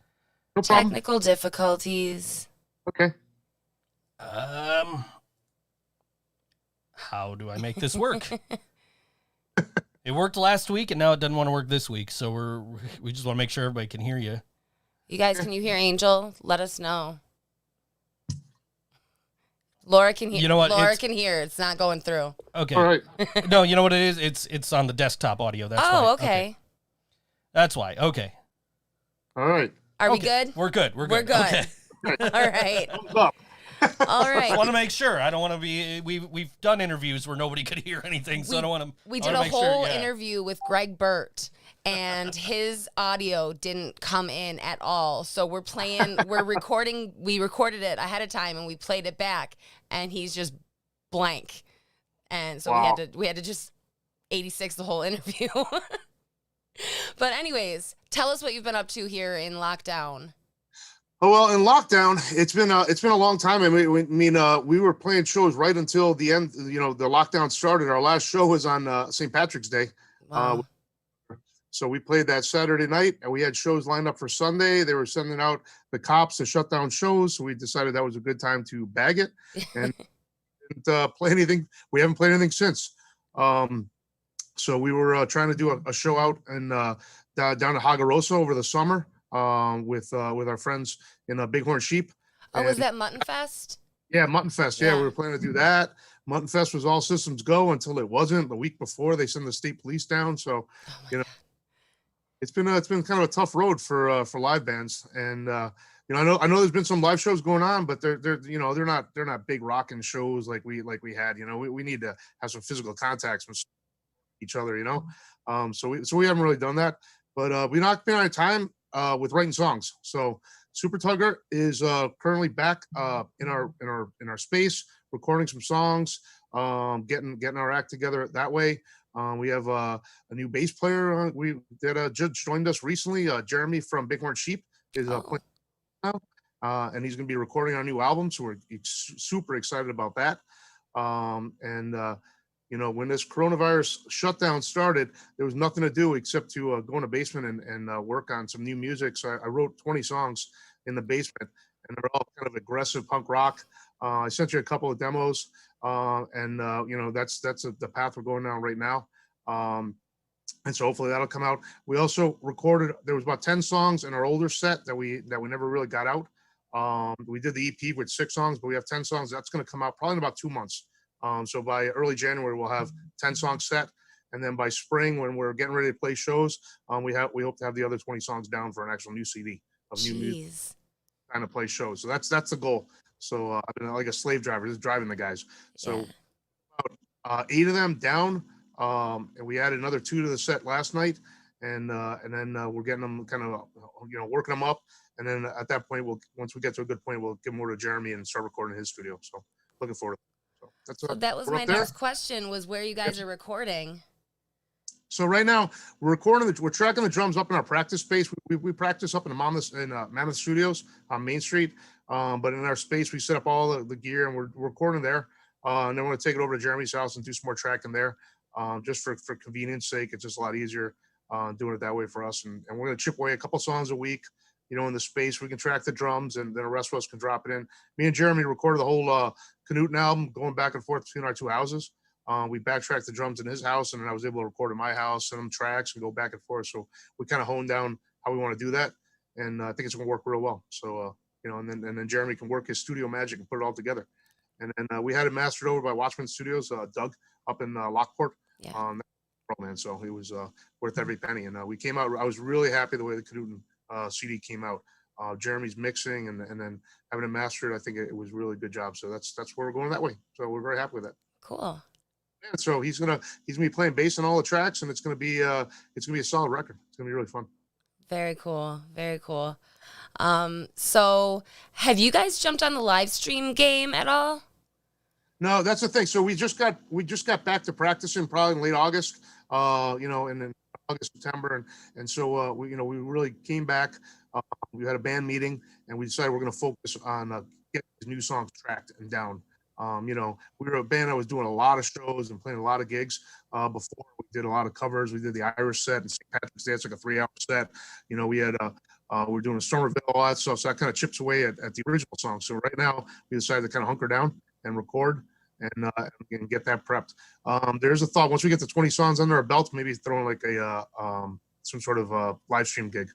No problem. Technical difficulties. Okay. How do I make this work? It worked last week, and now it doesn't want to work this week. So we just want to make sure everybody can hear you. You guys, can you hear Angel? Let us know. Laura can hear. You know what? Laura can hear. It's not going through. Okay. All right. No, you know what it is? It's on the desktop audio. That's why. Oh, okay. That's why. Okay. All right. Are we Okay. good? We're good. We're We're good. good. Okay. All right. Thumbs up. All I right. want to make sure. I don't want to be. We've done interviews where nobody could hear anything, so I don't want to. We did a whole interview with Greg Burt, and his audio didn't come in at all. So we're recording. We recorded it ahead of time, and we played it back, and he's just blank. And so Wow. we had to just 86 the whole interview. But anyways, tell us what you've been up to here in lockdown. Oh, well, in lockdown, it's been a long time. I mean, we were playing shows right until the end. You know, the lockdown started. Our last show was on St. Patrick's Day. Wow. So we played that Saturday night, and we had shows lined up for Sunday. They were sending out the cops to shut down shows, so we decided that was a good time to bag it and didn't play anything. We haven't played anything since. So we were trying to do a show out in down to Hagarosa over the summer with our friends in Bighorn Sheep. Oh, was that Mutton Fest? Yeah, Mutton Fest. Yeah, Yeah. we were planning to do that. Mutton Fest was all systems go until it wasn't. The week before, they sent the state police down. So, you know, it's been kind of a tough road for live bands. And you know, I know there's been some live shows going on, but they're not big rocking shows like we had. You know, we need to have some physical contacts with each other. You know, so we haven't really done that. But we knocked in our time with writing songs. So Super-Tugger is currently back in our space, recording some songs, getting our act together that way. We have a new bass player that just joined us recently. Jeremy from Bighorn Sheep is playing now, and he's going to be recording our new album. So we're super excited about that. You know, when this coronavirus shutdown started, there was nothing to do except to go in the basement and work on some new music. So I wrote 20 songs in the basement, and they're all kind of aggressive punk rock. I sent you a couple of demos, and you know, that's the path we're going down right now. And so hopefully that'll come out. We also recorded, there was about 10 songs in our older set that we never really got out. We did the EP with 6 songs, but we have 10 songs. That's going to come out probably in about 2 months. So by early January, we'll have 10 songs set. And then by spring, when we're getting ready to play shows, we hope to have the other 20 songs down for an actual new CD of new music, kind of play shows. So that's the goal. So I've been like a slave driver, just driving the guys. So about 8 of them down, and we added another 2 to the set last night, and then we're getting them kind of working them up. And then at that point, once we get to a good point, we'll give more to Jeremy and start recording in his studio. So looking forward to it. So that was my next question, was where you guys are recording. So right now we're tracking the drums up in our practice space. We practice up in Mammoth Studios on Main Street. But in our space, we set up all the gear, and we're recording there. And then we're going to take it over to Jeremy's house and do some more tracking there. Just for convenience sake, it's just a lot easier doing it that way for us. And we're going to chip away a couple songs a week. in the space. We can track the drums, and then the rest of us can drop it in. Me and Jeremy recorded the whole Canute album, going back and forth between our two houses. We backtracked the drums in his house, and then I was able to record in my house, send them tracks, and go back and forth. So we kind of honed down how we want to do that, and I think it's going to work real well. So and then Jeremy can work his studio magic and put it all together. And then we had it mastered over by Watchman Studios, Doug up in Lockport. Yeah. Man, so it was worth every penny. And we came out. I was really happy the way the Canute CD came out. Jeremy's mixing and then having it mastered, I think it was a really good job. So that's where we're going that way. So we're very happy with that. Cool. Yeah, so he's gonna be playing bass on all the tracks, and it's gonna be a solid record. It's gonna be really fun. Very cool. Very cool. So have you guys jumped on the live stream game at all? No, that's the thing. So we just got back to practicing probably in late August, and then August, September. And so we really came back. We had a band meeting, and we decided we're going to focus on getting these new songs tracked and down. We were a band that was doing a lot of shows and playing a lot of gigs before. We did a lot of covers. We did the Irish set and St. Patrick's Day. It's like a 3-hour set. We had we were doing a Somerville, all that stuff. So that kind of chips away at the original song. So right now we decided to kind of hunker down and record and get that prepped. There's a thought, once we get the 20 songs under our belt, maybe throwing like a some sort of live stream gig.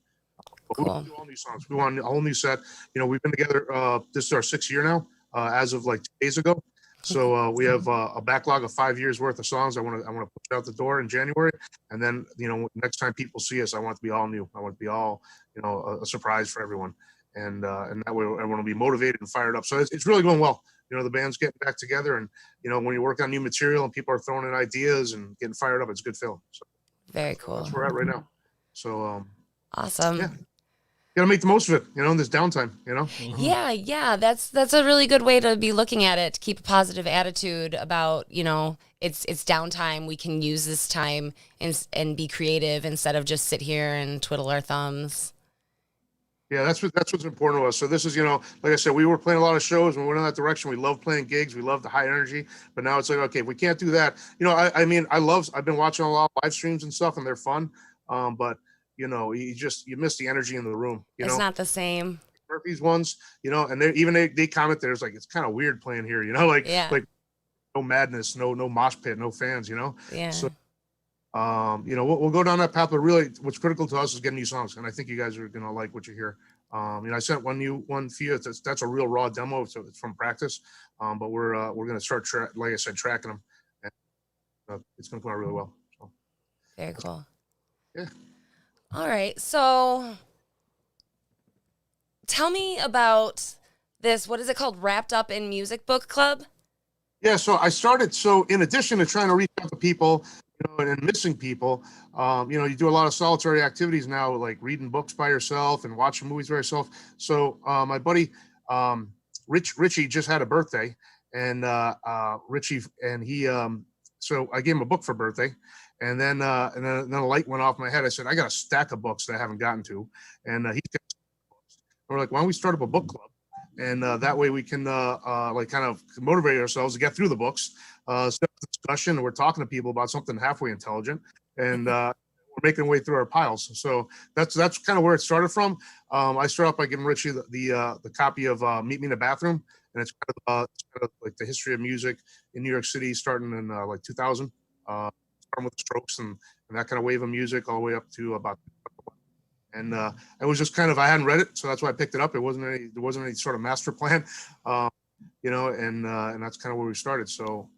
Cool. We want to do all new songs. We want a whole new set. We've been together. This is our 6th year now, as of like 2 days ago. So we have a backlog of 5 years worth of songs. I want to push out the door in January, and then next time people see us, I want it to be all new. I want it to be all a surprise for everyone, and that way everyone will be motivated and fired up. So it's really going well. The band's getting back together, and when you work on new material and people are throwing in ideas and getting fired up, it's a good feeling. So very cool. That's where we're at right now. So awesome. Yeah. Got to make the most of it, in this downtime, Mm-hmm. Yeah. That's a really good way to be looking at it, to keep a positive attitude about, it's downtime. We can use this time and be creative instead of just sit here and twiddle our thumbs. Yeah, that's what's important to us. So this is, like I said, we were playing a lot of shows and we went in that direction. We love playing gigs. We love the high energy. But now it's like, okay, if we can't do that, I've been watching a lot of live streams and stuff, and they're fun. But you miss the energy in the room. It's not the same. Murphy's ones, and they comment there's like, it's kind of weird playing here, like no madness, no mosh pit, no fans, Yeah. So we'll go down that path, but really what's critical to us is getting new songs, and I think you guys are gonna like what you hear. I sent one for you. That's a real raw demo, so it's from practice, but we're gonna start like I said, tracking them, and it's gonna come out really well. So. Very cool. Yeah. All right, so tell me about this. What is it called? Wrapped Up in Music Book Club? Yeah, so I started. So in addition to trying to reach out to people, and missing people, you do a lot of solitary activities now, like reading books by yourself and watching movies by yourself. So my buddy Richie just had a birthday, and Richie and he. So I gave him a book for birthday. And then a light went off my head. I said, I got a stack of books that I haven't gotten to. And he's got books. We're like, why don't we start up a book club? And that way we can kind of motivate ourselves to get through the books, start the discussion, and we're talking to people about something halfway intelligent, and we're making our way through our piles. So that's kind of where it started from. I started off by giving Richie the copy of Meet Me in the Bathroom, and it's kind of like the history of music in New York City, starting in like 2000. Starting with the Strokes and that kind of wave of music all the way up to about, and it was just kind of, I hadn't read it, so that's why I picked it up. There wasn't any sort of master plan, and that's kind of where we started. So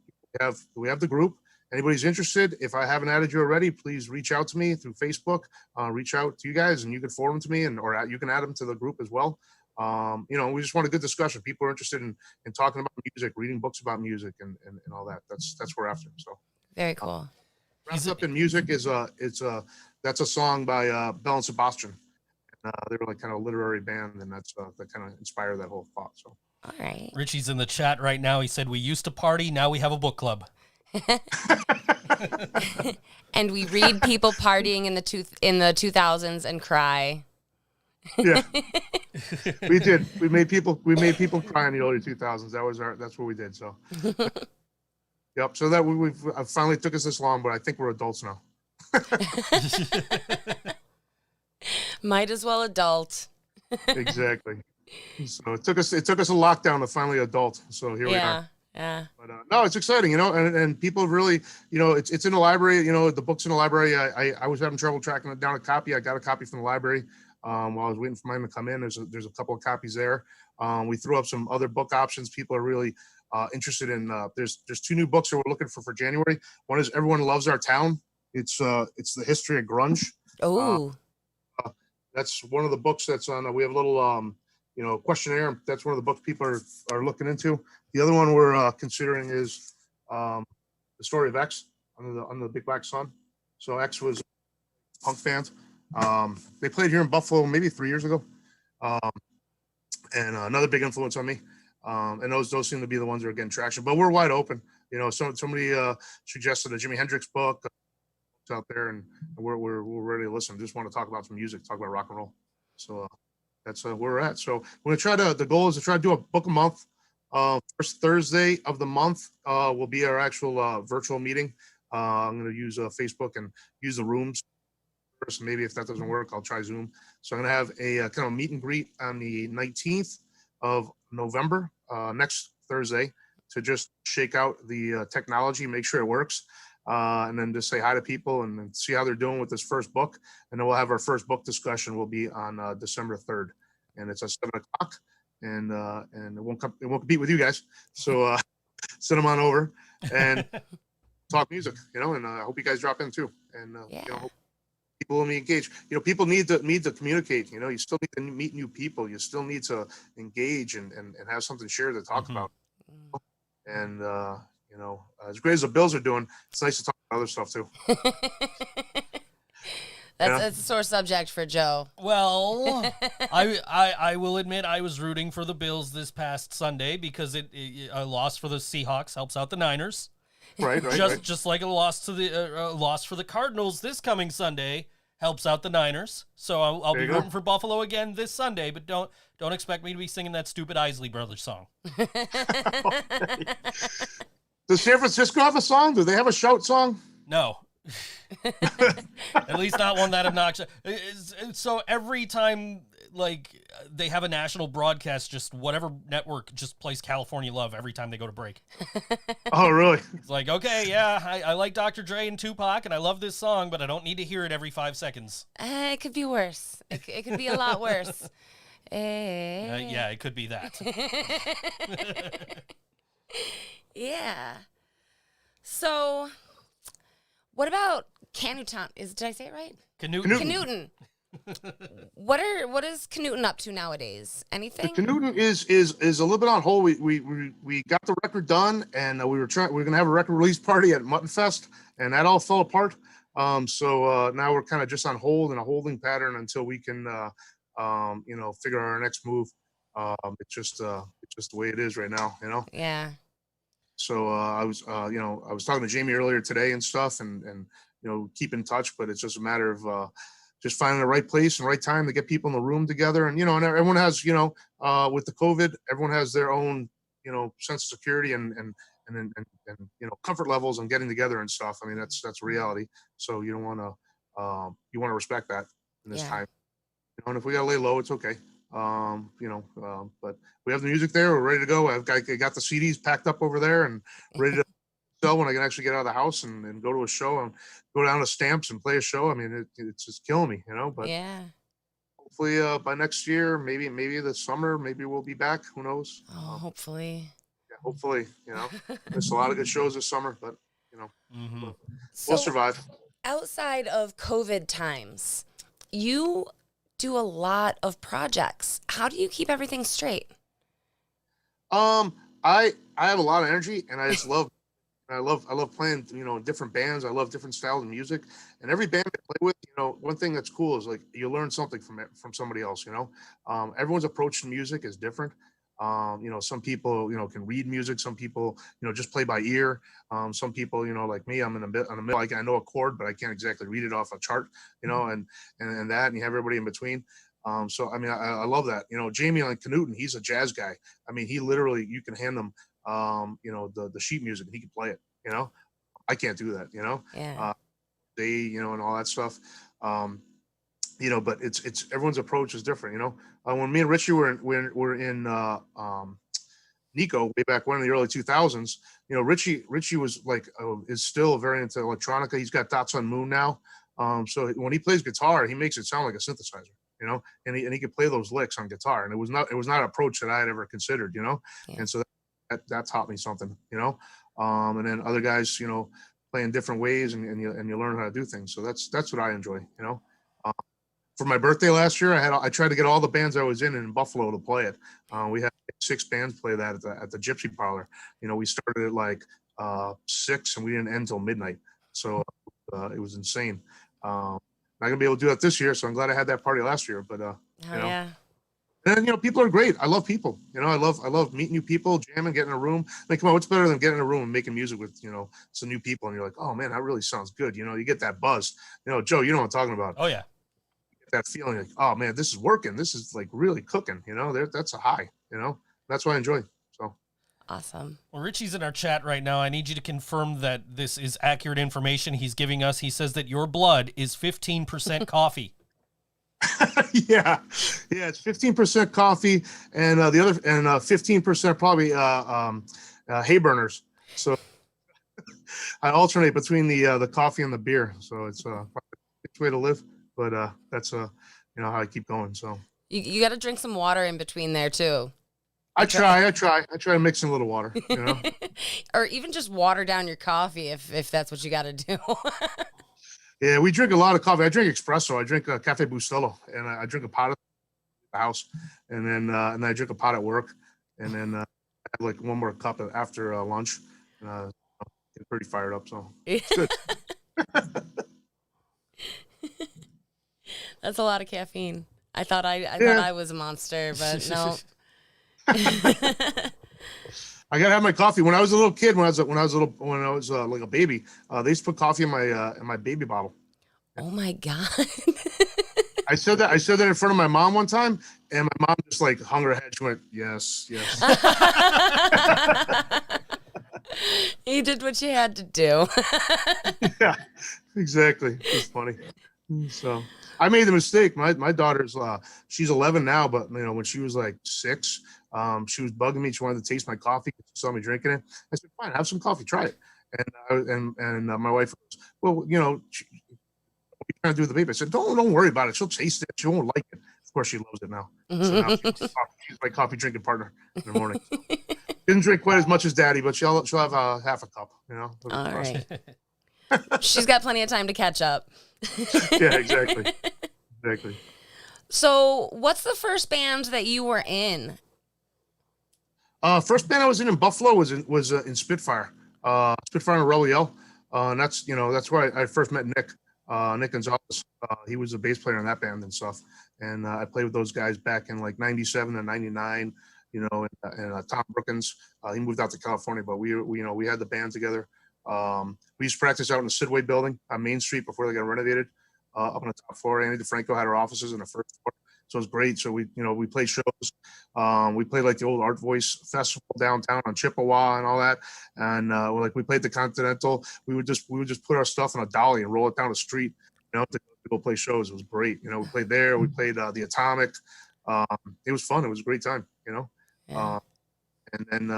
we have the group. Anybody's interested, if I haven't added you already, please reach out to me through Facebook. Reach out to you guys, and you can forward them to me, or you can add them to the group as well. We just want a good discussion. People are interested in talking about music, reading books about music, and all that. That's what we're after. So very cool. Wrapped Up in Music that's a song by Bell and Sebastian. They were like kind of a literary band, and that kind of inspired that whole thought. So all right. Richie's in the chat right now. He said, we used to party, now we have a book club. And we read people partying in the 2000s and cry. Yeah. We did. We made people cry in the early 2000s. That's what we did. So yep. So that we've finally took us this long, but I think we're adults now. Might as well adult. Exactly. So it took us a lockdown to finally adult. So here we are. Yeah. But no, it's exciting, and people really, it's in the library. The book's in the library. I was having trouble tracking down a copy. I got a copy from the library while I was waiting for mine to come in. There's a couple of copies there. We threw up some other book options. People are really interested in. There's 2 new books that we're looking for January. One is Everyone Loves Our Town. It's the history of grunge. Oh. That's one of the books that's on. We have a little questionnaire. That's one of the books people are looking into. The other one we're considering is the story of X on the Big Black Sun. So X was a punk band. They played here in Buffalo maybe 3 years ago, and another big influence on me. And those seem to be the ones that are getting traction. But we're wide open. Somebody suggested a Jimi Hendrix book out there, and we're ready to listen. Just want to talk about some music, talk about rock and roll. So that's where we're at. So we're gonna try to. The goal is to try to do a book a month. First Thursday of the month will be our actual virtual meeting. I'm gonna use Facebook and use the rooms first. Maybe if that doesn't work, I'll try Zoom. So I'm gonna have a kind of meet and greet on the 19th of November, next Thursday, to just shake out the technology, make sure it works. And then just say hi to people and see how they're doing with this first book. And then we'll have our first book discussion will be on December 3rd, and it's at 7:00. And it won't compete with you guys. So send them on over and talk music, and I hope you guys drop in too. And hope people will be engaged. People need to communicate. You still need to meet new people. You still need to engage and have something shared to talk about. And as great as the Bills are doing, it's nice to talk about other stuff too. That's a sore subject for Joe. Well, I will admit I was rooting for the Bills this past Sunday because a loss for the Seahawks helps out the Niners. Right. Just like a loss for the Cardinals this coming Sunday helps out the Niners. So I'll be rooting for Buffalo again this Sunday, but don't expect me to be singing that stupid Isley Brothers song. Does San Francisco have a song? Do they have a shout song? No. At least not one that obnoxious. So every time they have a national broadcast, just whatever network just plays California Love every time they go to break. Oh, really? It's like, okay, yeah, I like Dr. Dre and Tupac, and I love this song, but I don't need to hear it every 5 seconds. It could be worse. It could be a lot worse. Yeah, it could be that. Yeah. So, what about Canuton? Did I say it right? Canootin. What is Canootin up to nowadays? Anything? Canootin is a little bit on hold. We got the record done, and we were gonna have a record release party at Mutton Fest, and that all fell apart. So now we're kind of just on hold in a holding pattern until we can figure out our next move. It's just the way it is right now, Yeah. So I was talking to Jamie earlier today and stuff, and keep in touch, but it's just a matter of just finding the right place and right time to get people in the room together. And and everyone has with the COVID, everyone has their own sense of security and comfort levels and getting together and stuff. I mean, that's reality. So you don't want to you want to respect that in this time. And if we gotta lay low, it's okay. But we have the music there. We're ready to go. I got the CDs packed up over there and ready to sell when I can actually get out of the house and go to a show and go down to Stamps and play a show. I mean, it's just killing me, But hopefully by next year, maybe the summer, maybe we'll be back. Who knows? Hopefully. Yeah, hopefully. There's a lot of good shows this summer, but we'll survive. Outside of COVID times, you do a lot of projects. How do you keep everything straight? I have a lot of energy, and I just love playing different bands. I love different styles of music, and every band I play with, one thing that's cool is you learn something from somebody else. Everyone's approach to music is different. Some people can read music, some people just play by ear, some people like me, I'm in the middle. Like, I know a chord, but I can't exactly read it off a chart, and that, and you have everybody in between. So I mean, I love that. Jamie on Canootin, he's a jazz guy. I mean, he literally, you can hand him the sheet music and he can play it. I can't do that. Yeah. And all that stuff. but it's everyone's approach is different. When me and Richie were in Nico way back when in the early 2000s. Richie was like is still very into electronica. He's got Dots on Moon now. So when he plays guitar, he makes it sound like a synthesizer. And he could play those licks on guitar, and it was not an approach that I had ever considered. Yeah. And so that taught me something. And then other guys, playing different ways, and you learn how to do things. So that's what I enjoy. For my birthday last year, I tried to get all the bands I was in Buffalo to play it. We had 6 bands play that at the Gypsy Parlor. We started at like 6 and we didn't end till midnight. So it was insane. Not gonna be able to do that this year, so I'm glad I had that party last year. But Yeah. and people are great. I love people. I love meeting new people, jamming, getting in a room. Like, come on, what's better than getting in a room and making music with some new people? And you're like, oh man, that really sounds good. You get that buzz. Joe, you know what I'm talking about. Oh yeah. That feeling like, oh man, this is working. This is like really cooking. That's a high. That's what I enjoy. So Awesome. Well, Richie's in our chat right now. I need you to confirm that this is accurate information he's giving us. He says that your blood is 15% coffee. yeah, it's 15% coffee and the other and 15% probably hay burners. So I alternate between the coffee and the beer. So it's a way to live. But that's how I keep going. So You got to drink some water in between there too. I try to mix in a little water, Or even just water down your coffee if that's what you got to do. Yeah, we drink a lot of coffee. I drink espresso. I drink Cafe Bustelo, and I drink a pot at the house, and then I drink a pot at work, and then I have like one more cup after lunch. Get pretty fired up, so it's good. That's a lot of caffeine. I thought I was a monster, but no. I gotta have my coffee. When I was a little kid, when I was like a baby, they used to put coffee in my baby bottle. Oh my God. I said that in front of my mom one time, and my mom just like hung her head. She went, yes. You did what you had to do. Yeah, exactly. It's funny. So I made the mistake. My daughter's she's 11 now, but when she was like 6, she was bugging me. She wanted to taste my coffee. She saw me drinking it. I said, fine, have some coffee, try it. And my wife goes, well, you're trying to do with the baby. I said, don't worry about it. She'll taste it. She won't like it. Of course, she loves it now. So now she's my coffee drinking partner in the morning. Didn't drink quite as much as Daddy, but she'll have half a cup. All right. She's got plenty of time to catch up. Yeah, exactly. So, what's the first band that you were in? First band I was in Buffalo was in Spitfire. Spitfire and Reliel. And that's where I first met Nick Gonzalez. He was a bass player in that band and stuff. And I played with those guys back in like 97 and 99, and Tom Brookins. He moved out to California, but we had the band together. We used to practice out in the Sidway building on Main Street before they got renovated, up on the top floor. Andy DeFranco had our offices in the first floor. So it was great. So we played shows. We played like the old Art Voice Festival downtown on Chippewa and all that. And we played the Continental. We would just put our stuff in a dolly and roll it down the street, to go play shows. It was great. We played there. We played the Atomic. It was fun. It was a great time. Yeah. And then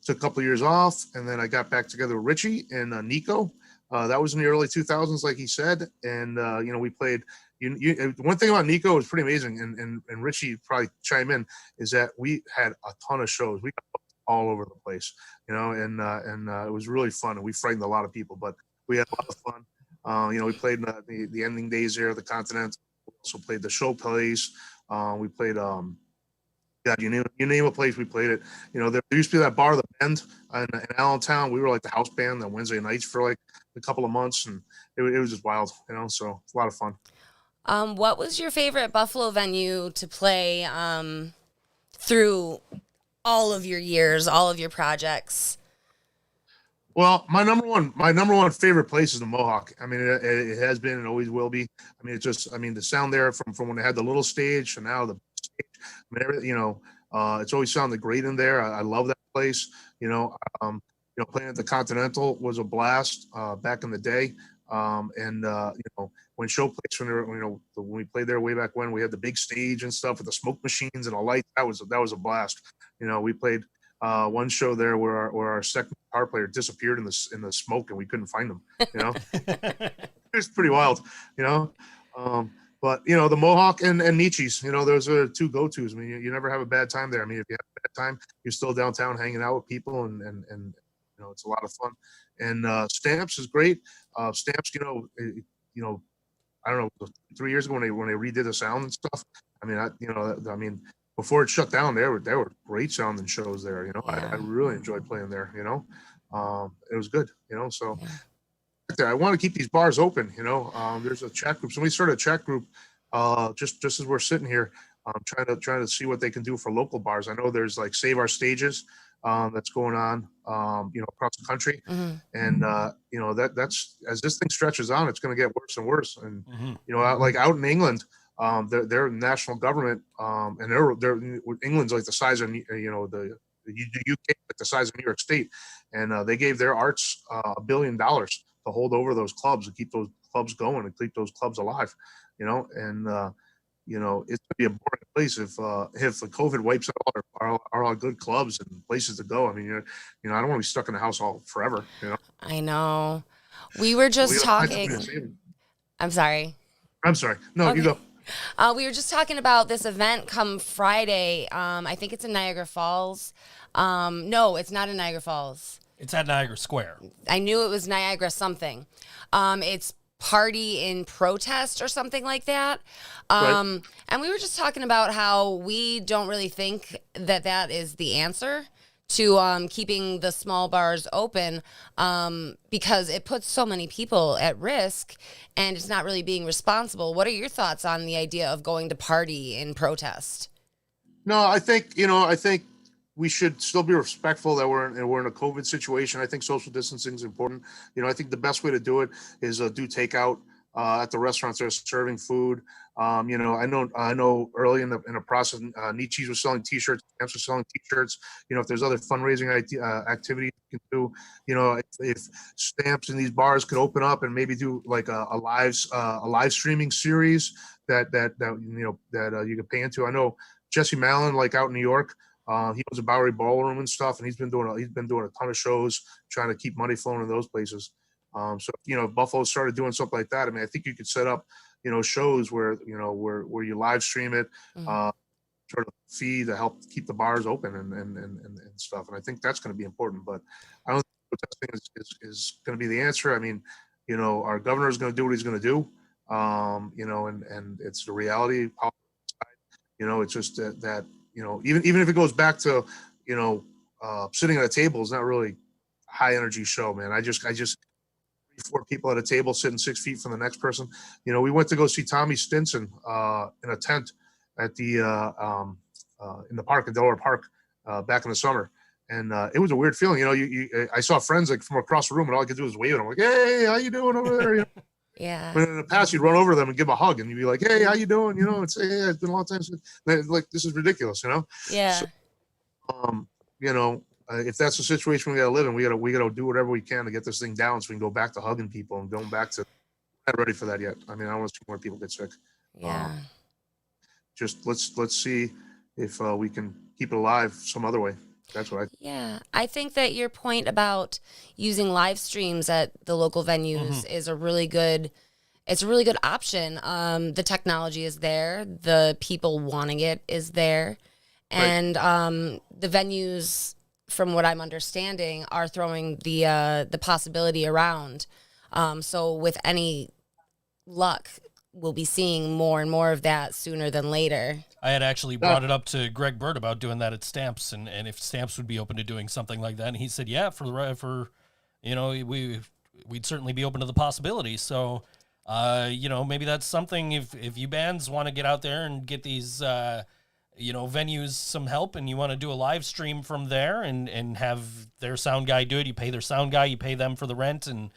took a couple of years off, and then I got back together with Richie and Nico. That was in the early 2000s, like he said. And we played. One thing about Nico was pretty amazing, and Richie probably chime in, is that we had a ton of shows. We got all over the place, and it was really fun, and we frightened a lot of people, but we had a lot of fun. We played the ending days there of the Continental. We also played the show place. We played God, you name a place, we played it. There used to be that bar, The Bend, in Allentown. We were like the house band on Wednesday nights for like a couple of months, and it was just wild, so it's a lot of fun. What was your favorite Buffalo venue to play through all of your years, all of your projects? Well, my number one favorite place is the Mohawk. I mean, it has been and always will be. I mean, the sound there from when they had the little stage to now the stage. I mean, everything, it's always sounded great in there. I love that place. Playing at the Continental was a blast back in the day. And when show plays, when we played there way back when, we had the big stage and stuff with the smoke machines and the lights. That was a blast. We played one show there where our second guitar player disappeared in the smoke and we couldn't find him. It's pretty wild. But the Mohawk and Nietzsche's, those are two go-tos. I mean, you never have a bad time there. I mean, if you have a bad time, you're still downtown hanging out with people, and it's a lot of fun. And Stamps is great. Stamps, I don't know, 3 years ago when they redid the sound and stuff. I mean, before it shut down, there were great sound and shows there. I really enjoyed playing there. It was good. So. I want to keep these bars open. There's a chat group. Somebody started a chat group just as we're sitting here, trying to see what they can do for local bars. I know there's like Save Our Stages that's going on, across the country, and that's as this thing stretches on, it's going to get worse and worse. And like out in England, their national government, and they're England's like the size of the UK, like the size of New York State, and they gave their arts $1 billion to hold over those clubs and keep those clubs going and keep those clubs alive, and it's gonna be a boring place if the COVID wipes out our good clubs and places to go. I mean, I don't want to be stuck in the house all forever. I know. We were just talking. I'm sorry. No, okay. You go. We were just talking about this event come Friday. I think it's in Niagara Falls. No, it's not in Niagara Falls. It's at Niagara Square. I knew it was Niagara something. It's Party in Protest or something like that. Right. And we were just talking about how we don't really think that is the answer to keeping the small bars open, because it puts so many people at risk and it's not really being responsible. What are your thoughts on the idea of going to Party in Protest? No, I think we should still be respectful that we're in a COVID situation. I think social distancing is important. I think the best way to do it is do takeout at the restaurants that are serving food. I know early in the process, Nietzsche's was selling T-shirts, Stamps was selling T-shirts. If there's other fundraising activities you can do, if Stamps in these bars could open up and maybe do like a live streaming series that you could pay into. I know Jesse Mallon, like out in New York. He owns a Bowery Ballroom and stuff, and he's been doing a ton of shows trying to keep money flowing in those places. So if Buffalo started doing something like that, I mean, I think you could set up shows where you live stream it, sort of fee to help keep the bars open and stuff. And I think that's going to be important. But I don't think protesting is going to be the answer. I mean, our governor is going to do what he's going to do. And it's the reality. It's just that. Even if it goes back to, sitting at a table is not really a high energy show, man. I just 4 people at a table sitting 6 feet from the next person. We went to go see Tommy Stinson in a tent at the in the park, in Delaware Park, back in the summer, and it was a weird feeling. I saw friends like from across the room, and all I could do was wave at them, like, "Hey, how you doing over there?" Yeah. But in the past, you'd run over them and give 'em a hug, and you'd be like, "Hey, how you doing?" It's it's been a long time since. Like, this is ridiculous, Yeah. So, if that's the situation we gotta live in, we gotta do whatever we can to get this thing down, so we can go back to hugging people and going back to. I'm not ready for that yet. I mean, I don't want to see more people get sick. Yeah. Just let's see if we can keep it alive some other way. That's what I. Yeah, I think that your point about using live streams at the local venues is a really good. It's a really good option. The technology is there. The people wanting it is there, and the venues, from what I'm understanding, are throwing the possibility around. So with any luck, we'll be seeing more and more of that sooner than later. I had actually brought it up to Greg Bird about doing that at Stamps, and if Stamps would be open to doing something like that, and he said, yeah, we'd certainly be open to the possibility. So, maybe that's something if you bands want to get out there and get these, venues some help, and you want to do a live stream from there and have their sound guy do it. You pay their sound guy, you pay them for the rent, and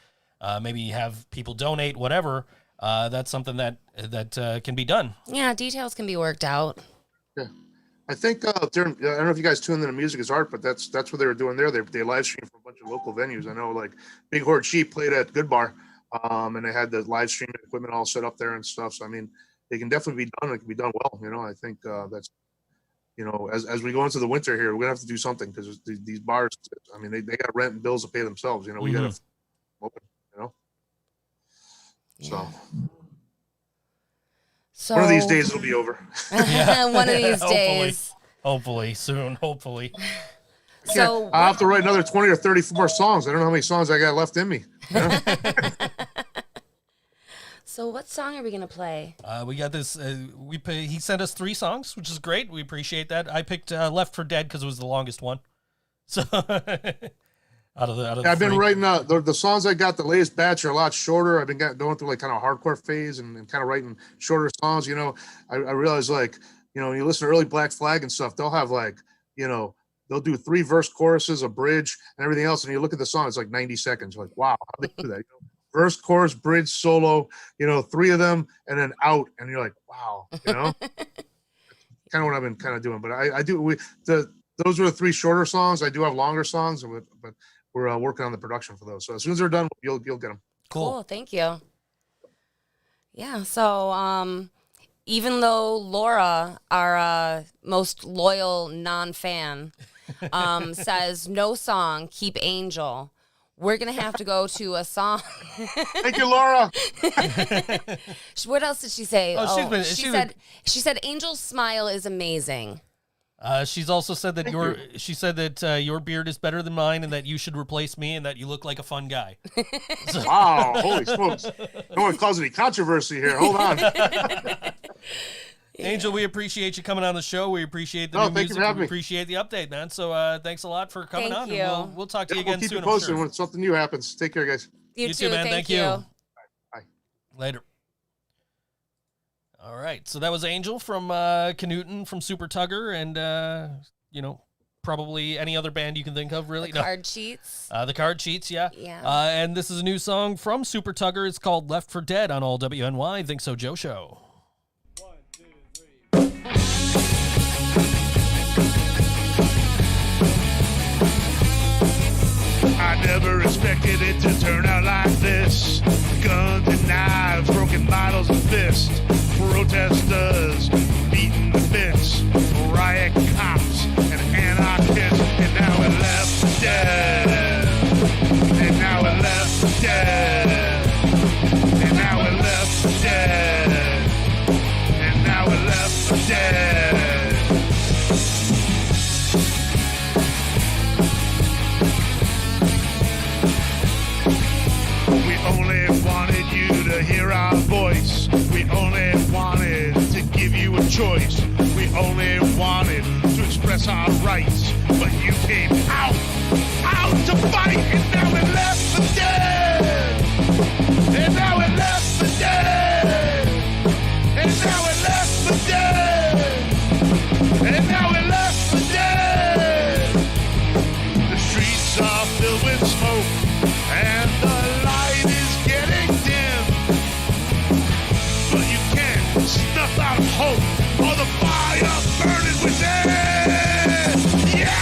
maybe have people donate, whatever. That's something that can be done. Yeah, details can be worked out. Yeah, I think I don't know if you guys tune into Music is Art, but that's what they were doing there. They live stream from a bunch of local venues. I know, like Big Horde Sheep played at Good Bar And they had the live streaming equipment all set up there and stuff. So I mean, they can definitely be done. It can be done well. I think that's as we go into the winter here, we're gonna have to do something because these bars. I mean, they got rent and bills to pay themselves. We got to open. Yeah. So one of these days it'll be over. One of these days. Hopefully soon. Hopefully. So I'll have to write another 20 or 30 more songs. I don't know how many songs I got left in me. So what song are we gonna play? We got this. He sent us 3 songs, which is great. We appreciate that. I picked "Left for Dead" because it was the longest one. So out of the I've been 3. writing the songs I got. The latest batch are a lot shorter. I've been going through like kind of hardcore phase and kind of writing shorter songs. I realize when you listen to early Black Flag and stuff, they'll have they'll do 3 verse choruses, a bridge, and everything else. And you look at the song, it's like 90 seconds. You're like, wow, how they do that? Verse, chorus, bridge, solo, 3 of them, and then out. And you're like, wow, kind of what I've been kind of doing. But I do, those were the 3 shorter songs. I do have longer songs, but we're working on the production for those. So as soon as they're done, you'll get them. Cool. Thank you. Yeah. So, even though Laura, our most loyal non-fan, says no song, keep Angel, we're going to have to go to a song. Thank you, Laura. What else did she say? She said Angel's smile is amazing. She's also said that your beard is better than mine and that you should replace me and that you look like a fun guy. Wow, holy smokes. Don't want to cause any controversy here. Hold on. Angel, we appreciate you coming on the show. We appreciate the new thank you music. for having We me. appreciate the update, man. So thanks a lot for coming Thank on. you. And we'll talk to you We'll again keep soon. you posted I'm sure. when something new happens. Take care, guys. You too, man. Thank you. Bye. Later. All right. So that was Angel from Canootin from Super-Tugger and, probably any other band you can think of, really. Card Cheats. The Card Cheats, yeah. Yeah. And this is a new song from Super-Tugger. It's called Left for Dead on all WNY. Think So Joe Show. 1, 2, 3. I never expected it to turn out like this. Guns and knives, broken bottles and fists. Protesters beating the fence. Riot cops and anarchists. And now we're left for dead. And now we're left for dead. And now we're left for dead. And now we're left for dead. We only wanted you to hear our voice. We only wanted to give you a choice. We only wanted to express our rights. But you came out to fight. And now we're left for dead. And now we're left for dead. And now we're left for dead. And now we're left for dead. The streets are filled with smoke. And the light is getting dim. But you can't snuff out hope or the fire burning within. Yeah!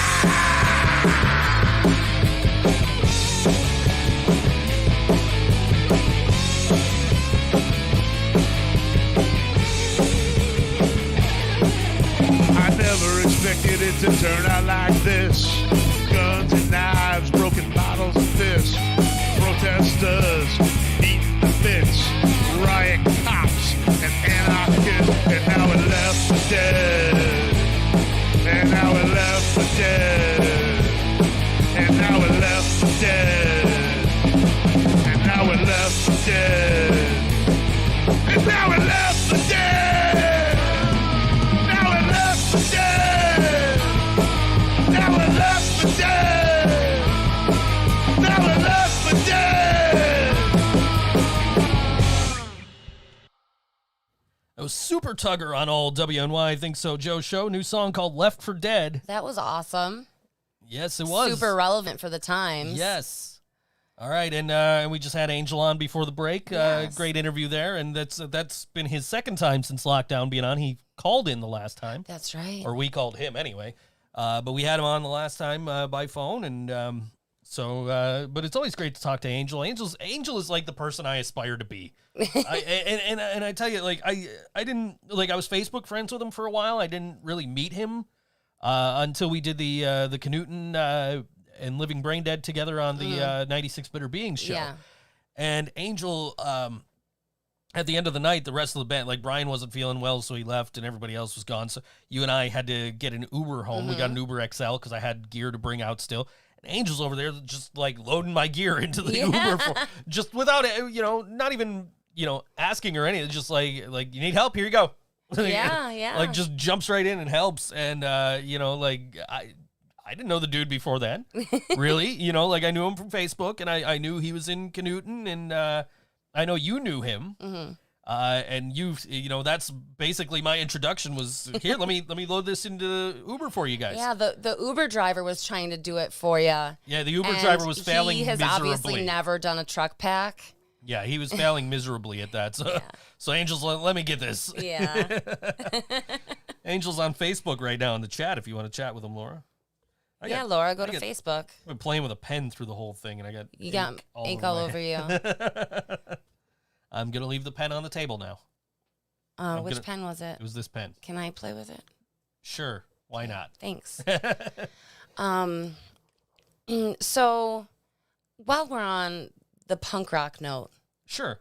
I never expected it to turn out like this. Guns and knives, broken bottles and fists. Protesters beating the fence. Riot cops and anarchists. And now we're left for dead. And now we're left for dead. And now we're left for dead. And now we're left for dead. And now we're left for dead. Now we're left for dead. Now we're left for dead. Now we're left for dead. It was Super-Tugger on all WNY Think So Joe Show. New song called Left for Dead. That was awesome. Yes, it was. Super relevant for the times. Yes. All right, and we just had Angel on before the break. Yes. Great interview there, and that's been his second time since lockdown being on. He called in the last time. That's right. Or we called him anyway. But we had him on the last time by phone, and But it's always great to talk to Angel. Angel is like the person I aspire to be. And I tell you, like I didn't like I was Facebook friends with him for a while. I didn't really meet him until we did the Knuten and Living Brain Dead together on the 96 Bitter Beings show. Yeah. And Angel, at the end of the night, the rest of the band, like Brian wasn't feeling well, so he left, and everybody else was gone. So you and I had to get an Uber home. We got an Uber XL because I had gear to bring out still. And Angel's over there just like loading my gear into the Uber just without it, not even asking or anything. Just like you need help, here you go. Yeah. Like just jumps right in and helps. And I didn't know the dude before that, really. Like I knew him from Facebook, and I knew he was in Knuten, and I know you knew him. Mm-hmm. And that's basically my introduction was, here, let me load this into Uber for you guys. Yeah, the Uber driver was trying to do it for you. Yeah, the Uber driver was failing He has miserably. obviously never done a truck pack. Yeah, he was failing miserably at that. So Angel's like, let me get this. Yeah. Angel's on Facebook right now in the chat if you want to chat with him, Laura. Laura, go to Facebook. I've been playing with a pen through the whole thing, and I got ink all over you. I'm going to leave the pen on the table now. Which pen was it? It was this pen. Can I play with it? Sure. Why not? Thanks. So while we're on the punk rock note, Sure.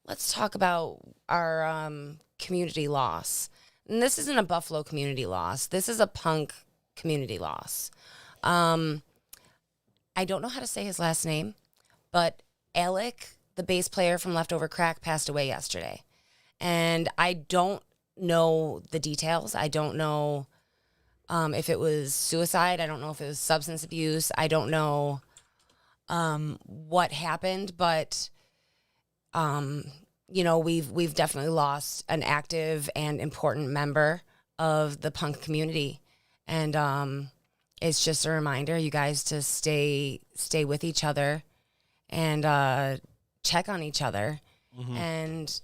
let's talk about our community loss. And this isn't a Buffalo community loss. This is a punk community loss. I don't know how to say his last name, but Alec, the bass player from Leftover Crack, passed away yesterday. And I don't know the details. I don't know if it was suicide. I don't know if it was substance abuse. I don't know what happened, but we've definitely lost an active and important member of the punk community. And it's just a reminder, you guys, to stay with each other and check on each other. Mm-hmm. And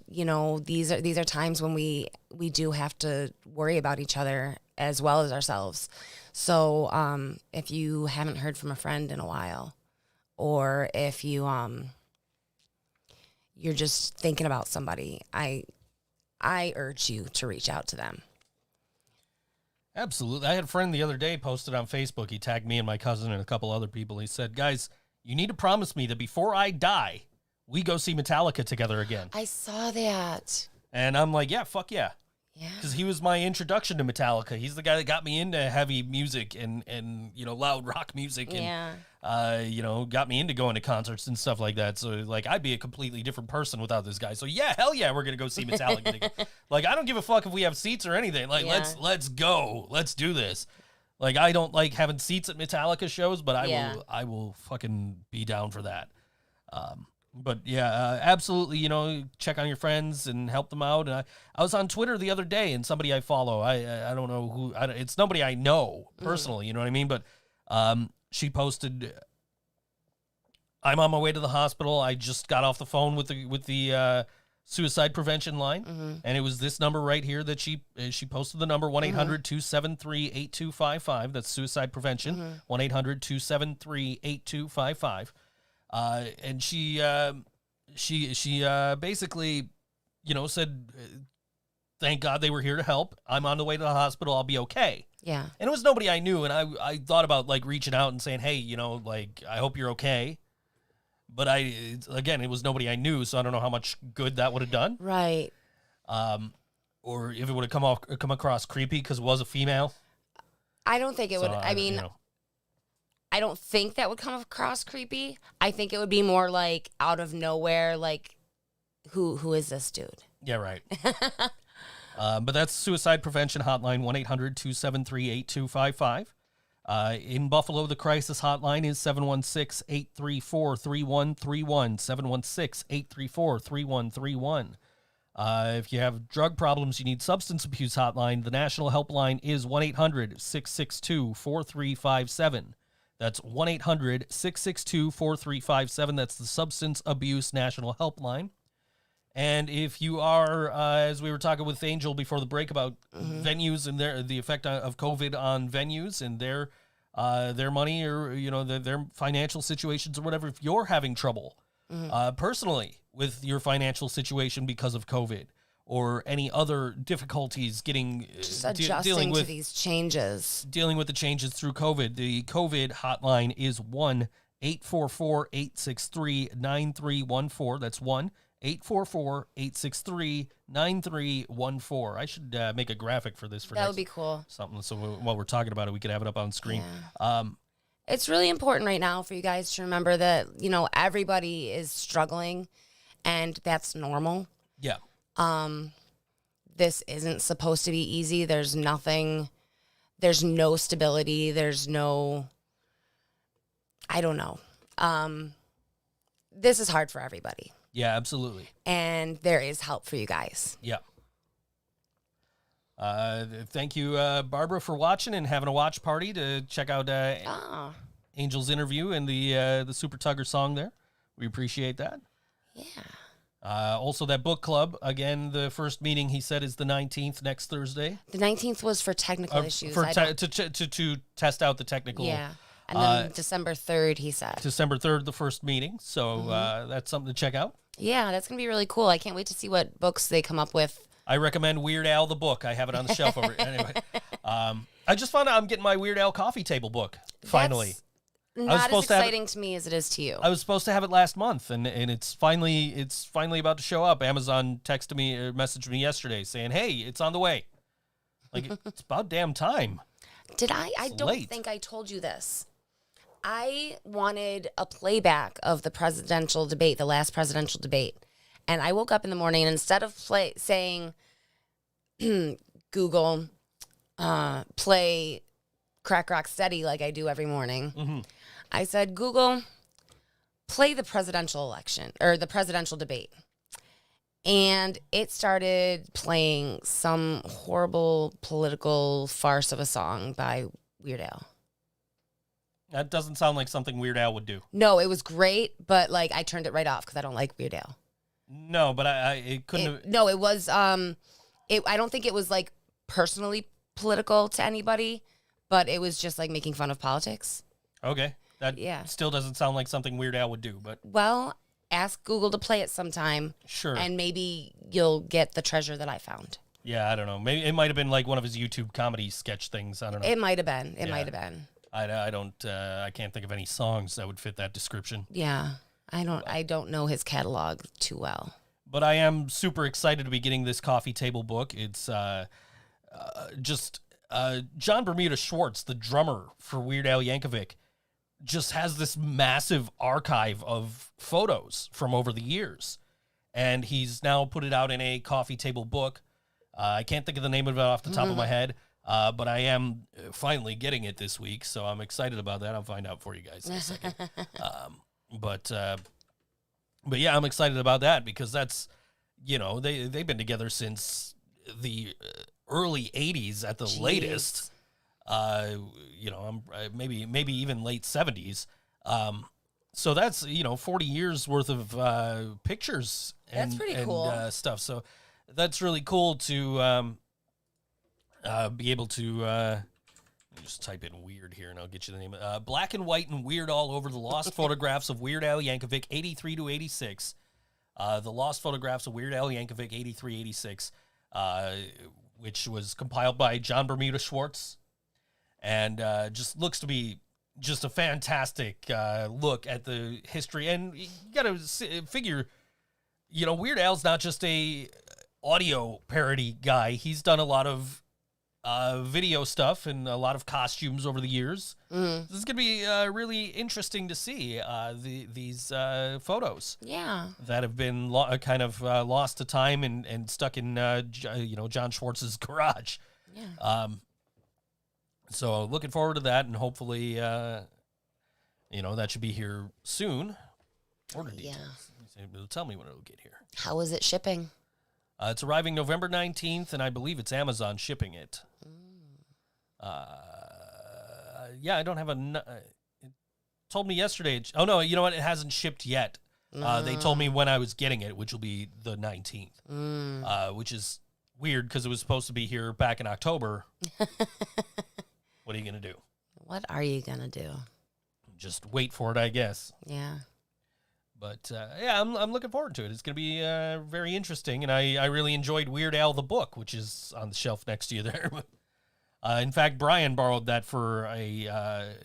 these are times when we do have to worry about each other as well as ourselves. So if you haven't heard from a friend in a while, or if you you're just thinking about somebody, I urge you to reach out to them. Absolutely. I had a friend the other day posted on Facebook. He tagged me and my cousin and a couple other people. He said, guys, you need to promise me that before I die, we go see Metallica together again. I saw that. And I'm like, yeah, fuck yeah. Yeah. Because he was my introduction to Metallica. He's the guy that got me into heavy music and loud rock music. And, got me into going to concerts and stuff like that. So, I'd be a completely different person without this guy. So, yeah, hell yeah, we're going to go see Metallica together. I don't give a fuck if we have seats or anything. Let's go. Let's do this. I don't like having seats at Metallica shows, but I will fucking be down for that. But yeah, absolutely, check on your friends and help them out. And I was on Twitter the other day, and somebody I follow, I don't know who, it's nobody I know personally, you know what I mean? But she posted, I'm on my way to the hospital. I just got off the phone with the suicide prevention line, and it was this number right here that she posted the number, 1-800-273-8255. That's suicide prevention, 1-800-273-8255. And she basically, said, thank God they were here to help. I'm on the way to the hospital. I'll be okay. Yeah. And it was nobody I knew. And I thought about reaching out and saying, hey, I hope you're okay. But it was nobody I knew. So I don't know how much good that would have done. Right. Or if it would have come across creepy because it was a female. I don't think it would. I mean, you know. I don't think that would come across creepy. I think it would be more out of nowhere, who is this dude? Yeah, right. But that's suicide prevention hotline, 1-800-273-8255. In Buffalo, the crisis hotline is 716-834-3131, 716-834-3131. If you have drug problems, you need substance abuse hotline. The national helpline is 1-800-662-4357. That's 1-800-662-4357. That's the Substance Abuse National Helpline. And if you are, as we were talking with Angel before the break about venues and the effect of COVID on venues and their their money or, their financial situations or whatever. If you're having trouble personally with your financial situation because of COVID or any other difficulties getting Just adjusting to these changes. Dealing with the changes through COVID, the COVID hotline is 1-844-863-9314. That's 1-844-863-9314. I should make a graphic for this. That would be cool. Something. So while we're talking about it, we could have it up on screen. Yeah. It's really important right now for you guys to remember that, everybody is struggling and that's normal. Yeah. This isn't supposed to be easy. There's no stability. I don't know. This is hard for everybody. Yeah, absolutely. And there is help for you guys. Yeah. Thank you, Barbara, for watching and having a watch party to check out Angel's interview and the Super-Tugger song there. We appreciate that. Yeah. Also, that book club, again, the first meeting, he said, is the 19th, next Thursday. The 19th was for technical issues. To test out the technical. Yeah. And then December 3rd, he said. December 3rd, the first meeting. So that's something to check out. Yeah, that's going to be really cool. I can't wait to see what books they come up with. I recommend Weird Al, the book. I have it on the shelf over anyway. I just found out I'm getting my Weird Al coffee table book, finally. Not as exciting to me as it is to you. I was supposed to have it last month, and it's finally about to show up. Amazon texted me or messaged me yesterday saying, "Hey, it's on the way." Like, it's about damn time. Did I? I don't think I told you this. I wanted a playback of the presidential debate, the last presidential debate, and I woke up in the morning and instead of saying Google play Crack Rock Steady like I do every morning. I said, Google, play the presidential election or the presidential debate. And it started playing some horrible political farce of a song by Weird Al. That doesn't sound like something Weird Al would do. No, it was great, but I turned it right off because I don't like Weird Al. No, but it couldn't have. No, it was, I don't think it was personally political to anybody, but it was just making fun of politics. Okay. That still doesn't sound like something Weird Al would do, but... Well, ask Google to play it sometime. Sure. And maybe you'll get the treasure that I found. Yeah, I don't know. Maybe it might have been one of his YouTube comedy sketch things. I don't know. It might have been. It might have been. I can't think of any songs that would fit that description. Yeah. I don't know his catalog too well. But I am super excited to be getting this coffee table book. It's John Bermuda Schwartz, the drummer for Weird Al Yankovic, just has this massive archive of photos from over the years. And he's now put it out in a coffee table book. I can't think of the name of it off the top of my head, but I am finally getting it this week, so I'm excited about that. I'll find out for you guys in a second. But yeah, I'm excited about that because that's, they've been together since the early 80s at the latest. Maybe even late 70s. So that's, 40 years worth of pictures and, that's pretty cool. Stuff. So that's really cool to be able to let me just type in weird here and I'll get you the name. Black and White and Weird All Over the Lost Photographs of Weird Al Yankovic, 83 to 86. The Lost Photographs of Weird Al Yankovic, 83, 86, which was compiled by John Bermuda Schwartz. And just looks to be just a fantastic look at the history. And you got to figure, Weird Al's not just a audio parody guy. He's done a lot of video stuff and a lot of costumes over the years. This is going to be really interesting to see these photos. Yeah. That have been kind of lost to time and stuck in, John Schwartz's garage. Yeah. So looking forward to that, and hopefully, that should be here soon. Order details. It'll tell me when it'll get here. How is it shipping? It's arriving November 19th, and I believe it's Amazon shipping it. I don't have it told me yesterday. Oh, no, you know what? It hasn't shipped yet. They told me when I was getting it, which will be the 19th, which is weird because it was supposed to be here back in October. What are you going to do? What are you going to do? Just wait for it, I guess. Yeah. But yeah, I'm looking forward to it. It's going to be very interesting, and I really enjoyed Weird Al the book, which is on the shelf next to you there. In fact, Brian borrowed that for a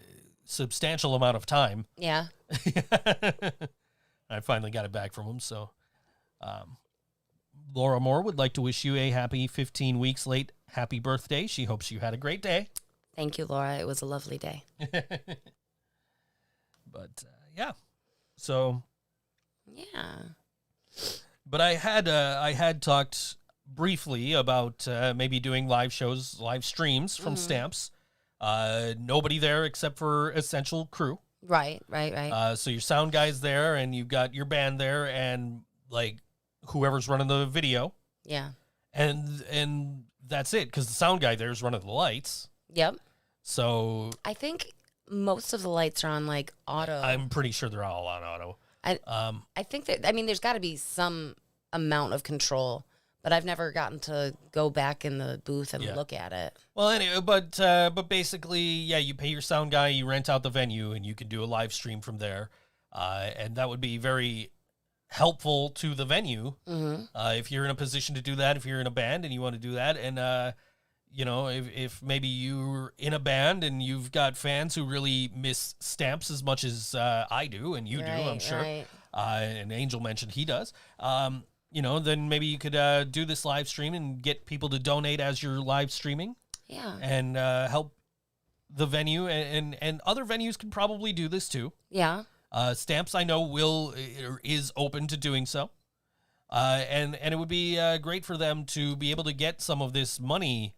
substantial amount of time. Yeah. I finally got it back from him. So, Laura Moore would like to wish you a happy 15 weeks late happy birthday. She hopes you had a great day. Thank you, Laura. It was a lovely day. But yeah, so. Yeah. But I had talked briefly about maybe doing live shows, live streams from Stamps. Nobody there except for essential crew. Right. So your sound guy's there, and you've got your band there, and like whoever's running the video. Yeah. And that's it, because the sound guy there is running the lights. Yep. So I think most of the lights are on like auto. I'm pretty sure they're all on auto. I think that, I mean, there's got to be some amount of control, but I've never gotten to go back in the booth and look at it. Well, anyway, but basically, yeah, you pay your sound guy, you rent out the venue, and you can do a live stream from there, and that would be very helpful to the venue if you're in a position to do that. If you're in a band and you want to do that, and you know, if maybe you're in a band and you've got fans who really miss Stamps as much as I do, and you do, I'm sure. Right. And Angel mentioned he does. You know, then maybe you could do this live stream and get people to donate as you're live streaming. Yeah. And help the venue, and other venues can probably do this too. Yeah. Stamps, I know, is open to doing so. And it would be great for them to be able to get some of this money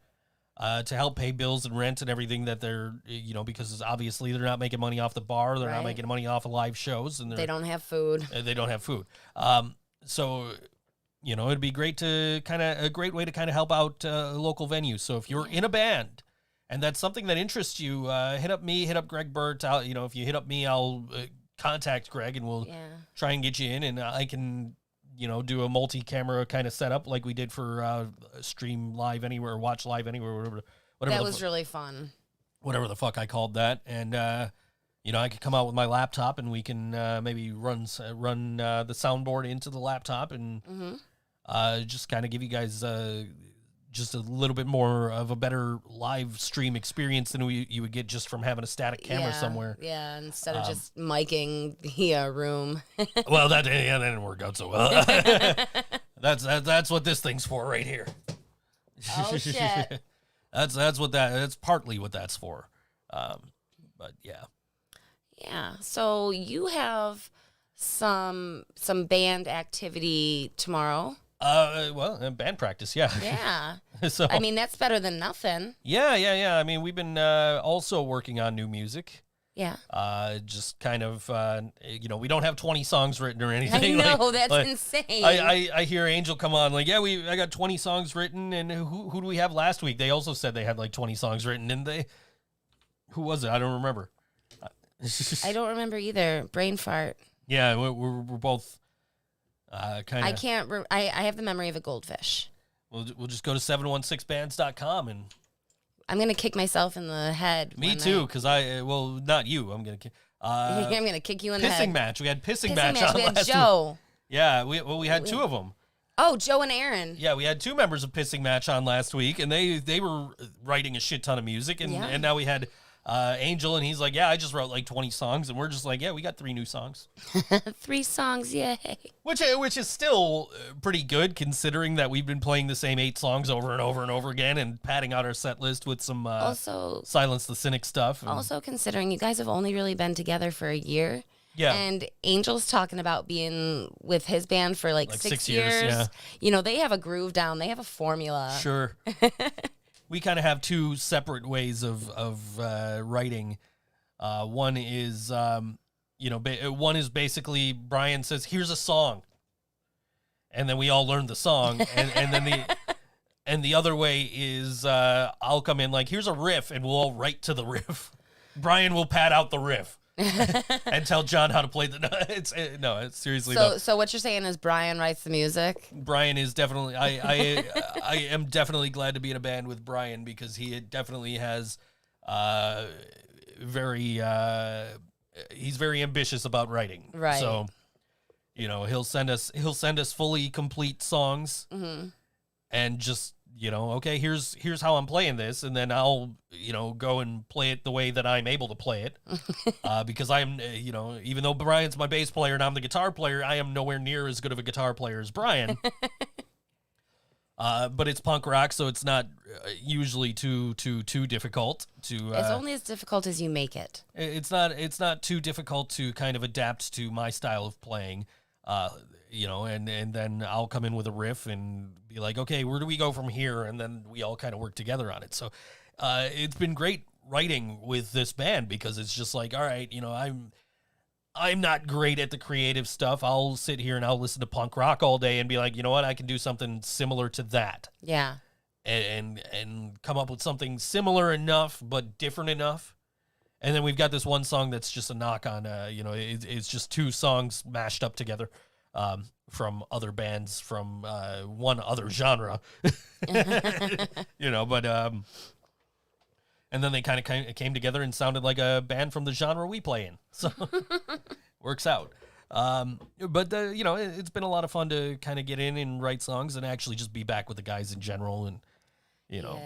to help pay bills and rent and everything that they're, you know, because obviously they're not making money off the bar. They're not making money off of live shows. And they don't have food. They don't have food. So, you know, it'd be great to a great way to kind of help out local venues. So if you're in a band and that's something that interests you, hit up me, hit up Greg Burt. You know, if you hit up me, I'll contact Greg and we'll try and get you in, and I can, you know, do a multi-camera kind of setup like we did for Stream Live Anywhere, Watch Live Anywhere, whatever. That was really fun. Whatever the fuck I called that. And, you know, I could come out with my laptop and we can maybe run the soundboard into the laptop and just kind of give you guys just a little bit more of a better live stream experience than you would get just from having a static camera somewhere. Yeah, instead of just miking the room. Well, that didn't work out so well. That's what this thing's for right here. Oh shit. That's partly what that's for. But yeah. Yeah. So you have some band activity tomorrow. Well, band practice, yeah. Yeah. So I mean, that's better than nothing. Yeah. I mean, we've been also working on new music. Yeah. Just kind of, you know, we don't have 20 songs written or anything. I know, that's insane. I hear Angel come on like, yeah, I got 20 songs written, and who do we have last week? They also said they had like 20 songs written, didn't they? Who was it? I don't remember. I don't remember either. Brain fart. Yeah, we're both kind of. I can't. I have the memory of a goldfish. We'll just go to 716bands.com and. I'm gonna kick myself in the head. Me too, because well, not you. I'm gonna. I'm gonna kick you in the head. Pissing match. We had pissing match on We had last Joe. week. Yeah, we had two of them. Oh, Joe and Aaron. Yeah, we had two members of Pissing Match on last week, and they were writing a shit ton of music, and now we had Angel, and he's like, yeah, I just wrote like 20 songs, and we're just like, yeah, we got 3 new songs. 3 songs, yay. Which is still pretty good, considering that we've been playing the same 8 songs over and over and over again, and padding out our set list with some also Silence the Cynic stuff. And, also considering you guys have only really been together for a year. Yeah. And Angel's talking about being with his band for like 6 years. Yeah. You know, they have a groove down. They have a formula. Sure. We kind of have 2 separate ways of writing. One is, you know, one is basically Brian says, here's a song. And then we all learn the song. And then the other way is I'll come in like, here's a riff, and we'll all write to the riff. Brian will pad out the riff. And tell John how to play it's seriously. So what you're saying is Brian writes the music? Brian is definitely, I am definitely glad to be in a band with Brian, because he definitely has very he's very ambitious about writing. Right. So, you know, he'll send us fully complete songs, and just, you know, okay, here's how I'm playing this, and then I'll, you know, go and play it the way that I'm able to play it, because I'm, you know, even though Brian's my bass player and I'm the guitar player, I am nowhere near as good of a guitar player as Brian. But it's punk rock, so it's not usually too difficult to. It's only as difficult as you make it. It's not too difficult to kind of adapt to my style of playing, you know, and then I'll come in with a riff and be like, okay, where do we go from here? And then we all kind of work together on it. So it's been great writing with this band, because it's just like, all right, you know, I'm not great at the creative stuff. I'll sit here and I'll listen to punk rock all day and be like, you know what, I can do something similar to that. Yeah. And come up with something similar enough but different enough. And then we've got this one song that's just a knock on, you know, it's just two songs mashed up together from other bands from one other genre. You know, but and then they kind of came together and sounded like a band from the genre we play in. So works out. But you know, it's been a lot of fun to kind of get in and write songs and actually just be back with the guys in general, and you know,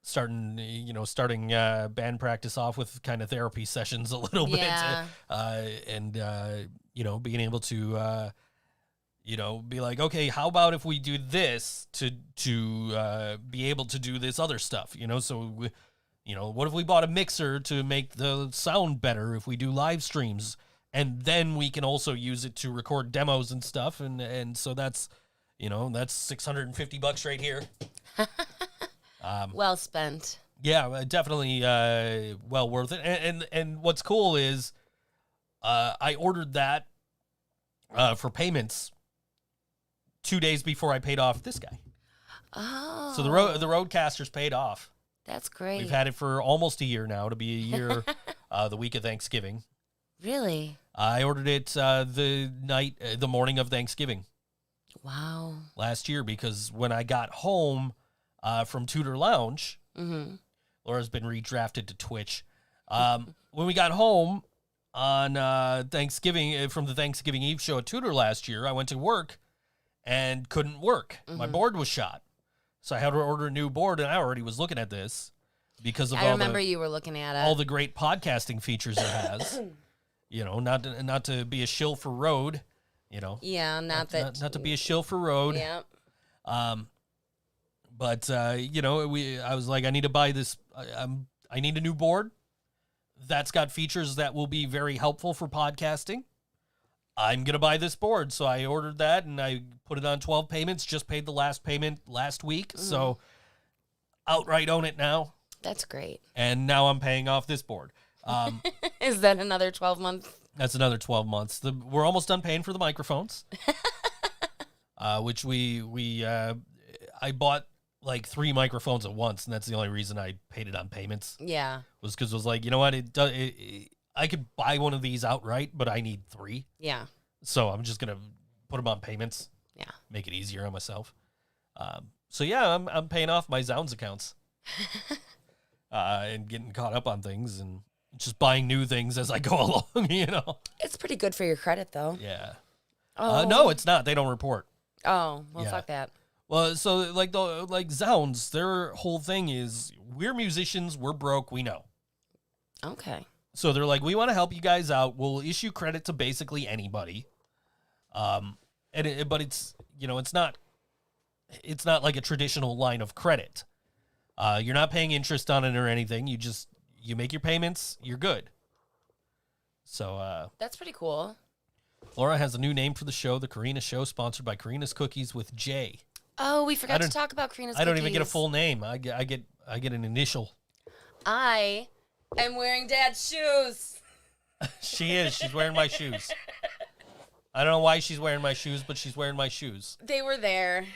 starting band practice off with kind of therapy sessions a little bit, and you know, being able to you know, be like, okay, how about if we do this to be able to do this other stuff, you know? So you know, what if we bought a mixer to make the sound better if we do live streams, and then we can also use it to record demos and stuff, and so that's, you know, that's $650 right here. Well spent. Yeah, definitely well worth it. And what's cool is I ordered that for payments 2 days before I paid off this guy. Oh. So the Roadcaster's paid off. That's great. We've had it for almost a year now, to be a year the week of Thanksgiving. Really? I ordered it the morning of Thanksgiving. Wow. Last year, because when I got home from Tudor Lounge, Laura's been redrafted to Twitch. When we got home on Thanksgiving, from the Thanksgiving Eve show at Tudor last year, I went to work and couldn't work. My board was shot. So I had to order a new board, and I already was looking at this because of you were looking at it. all the great podcasting features it has. You know, not to be a shill for Rode, you know. Yeah, not to be a shill for Rode. Yeah. But you know, I was like, I need to buy this. I need a new board that's got features that will be very helpful for podcasting. I'm going to buy this board. So I ordered that, and I put it on 12 payments, just paid the last payment last week. So outright own it now. That's great. And now I'm paying off this board. Is that another 12 months? That's another 12 months. We're almost done paying for the microphones, which I bought like 3 microphones at once, and that's the only reason I paid it on payments. Yeah. Was because it was like, you know what, I could buy one of these outright, but I need 3. Yeah. So I'm just gonna put them on payments. Yeah. Make it easier on myself. So yeah, I'm paying off my Zounds accounts, and getting caught up on things and just buying new things as I go along. You know. It's pretty good for your credit, though. Yeah. Oh. No, it's not. They don't report. Oh, well, Yeah. fuck that. Well, so like Zounds, their whole thing is, we're musicians, we're broke, we know. Okay. So they're like, we want to help you guys out. We'll issue credit to basically anybody. But it's, you know, it's not like a traditional line of credit. You're not paying interest on it or anything. You make your payments, you're good. So That's pretty cool. Laura has a new name for the show, The Karina Show, sponsored by Karina's Cookies with J. Oh, we forgot to talk about Karina's I don't even cookies. get a full name. I get an initial. I am wearing Dad's shoes. She is. She's wearing my shoes. I don't know why she's wearing my shoes, but she's wearing my shoes. They were there.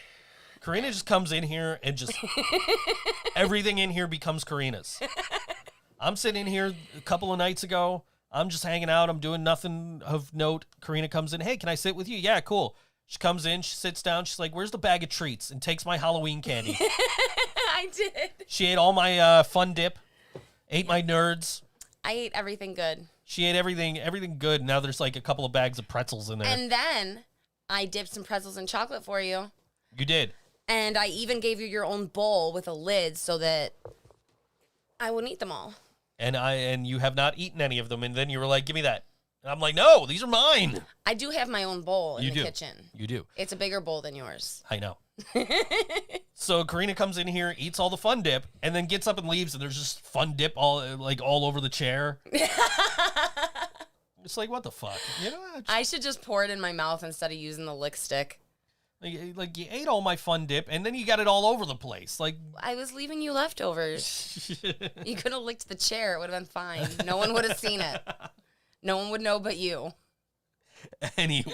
Karina just comes in here and just everything in here becomes Karina's. I'm sitting in here a couple of nights ago. I'm just hanging out. I'm doing nothing of note. Karina comes in. Hey, can I sit with you? Yeah, cool. She comes in. She sits down. She's like, where's the bag of treats? And takes my Halloween candy. I did. She ate all my Fun Dip. Ate my Nerds. I ate everything good. She ate everything good. Now there's like a couple of bags of pretzels in there. And then I dipped some pretzels in chocolate for you. You did. And I even gave you your own bowl with a lid so that I wouldn't eat them all. And you have not eaten any of them. And then you were like, give me that. And I'm like, no, these are mine. I do have my own bowl in You the do. kitchen. You do. It's a bigger bowl than yours. I know. So Karina comes in here, eats all the fun dip, and then gets up and leaves, and there's just fun dip all over the chair. It's like, what the fuck? You know, I should just pour it in my mouth instead of using the lick stick. like you ate all my fun dip, and then you got it all over the place. Like I was leaving you leftovers. You could have licked the chair. It would have been fine. No one would have seen it. No one would know but you. Anyways.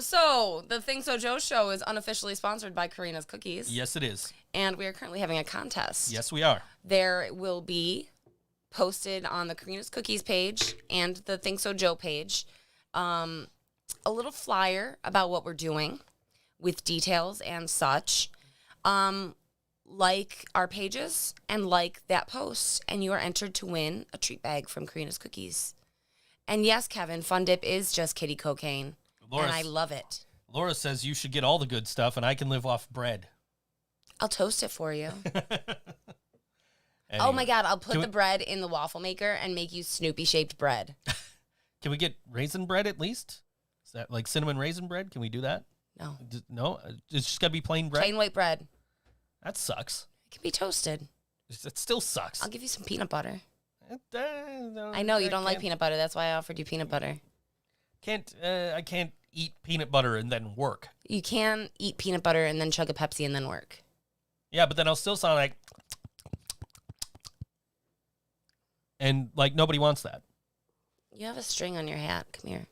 So the ThinkSoJoE show is unofficially sponsored by Karina's Cookies. Yes, it is. And we are currently having a contest. Yes, we are. There will be posted on the Karina's Cookies page and the ThinkSoJoE page a little flyer about what we're doing with details and such. Like our pages and like that post, and you are entered to win a treat bag from Karina's Cookies. And yes, Kevin, Fun Dip is just kitty cocaine, Laura, and I love it. Laura says you should get all the good stuff, and I can live off bread. I'll toast it for you. Anyway, Oh my God, I'll put Can the we- bread in the waffle maker and make you Snoopy-shaped bread. Can we get raisin bread at least? Is that like cinnamon raisin bread? Can we do that? No. No? It's just got to be plain bread? Plain white bread. That sucks. It can be toasted. It still sucks. I'll give you some peanut butter. No, I know you don't like can't- peanut butter. That's why I offered you peanut butter. I can't eat peanut butter and then work. You can eat peanut butter and then chug a Pepsi and then work. Yeah, but then I'll still sound like... And, like, nobody wants that. You have a string on your hat. Come here.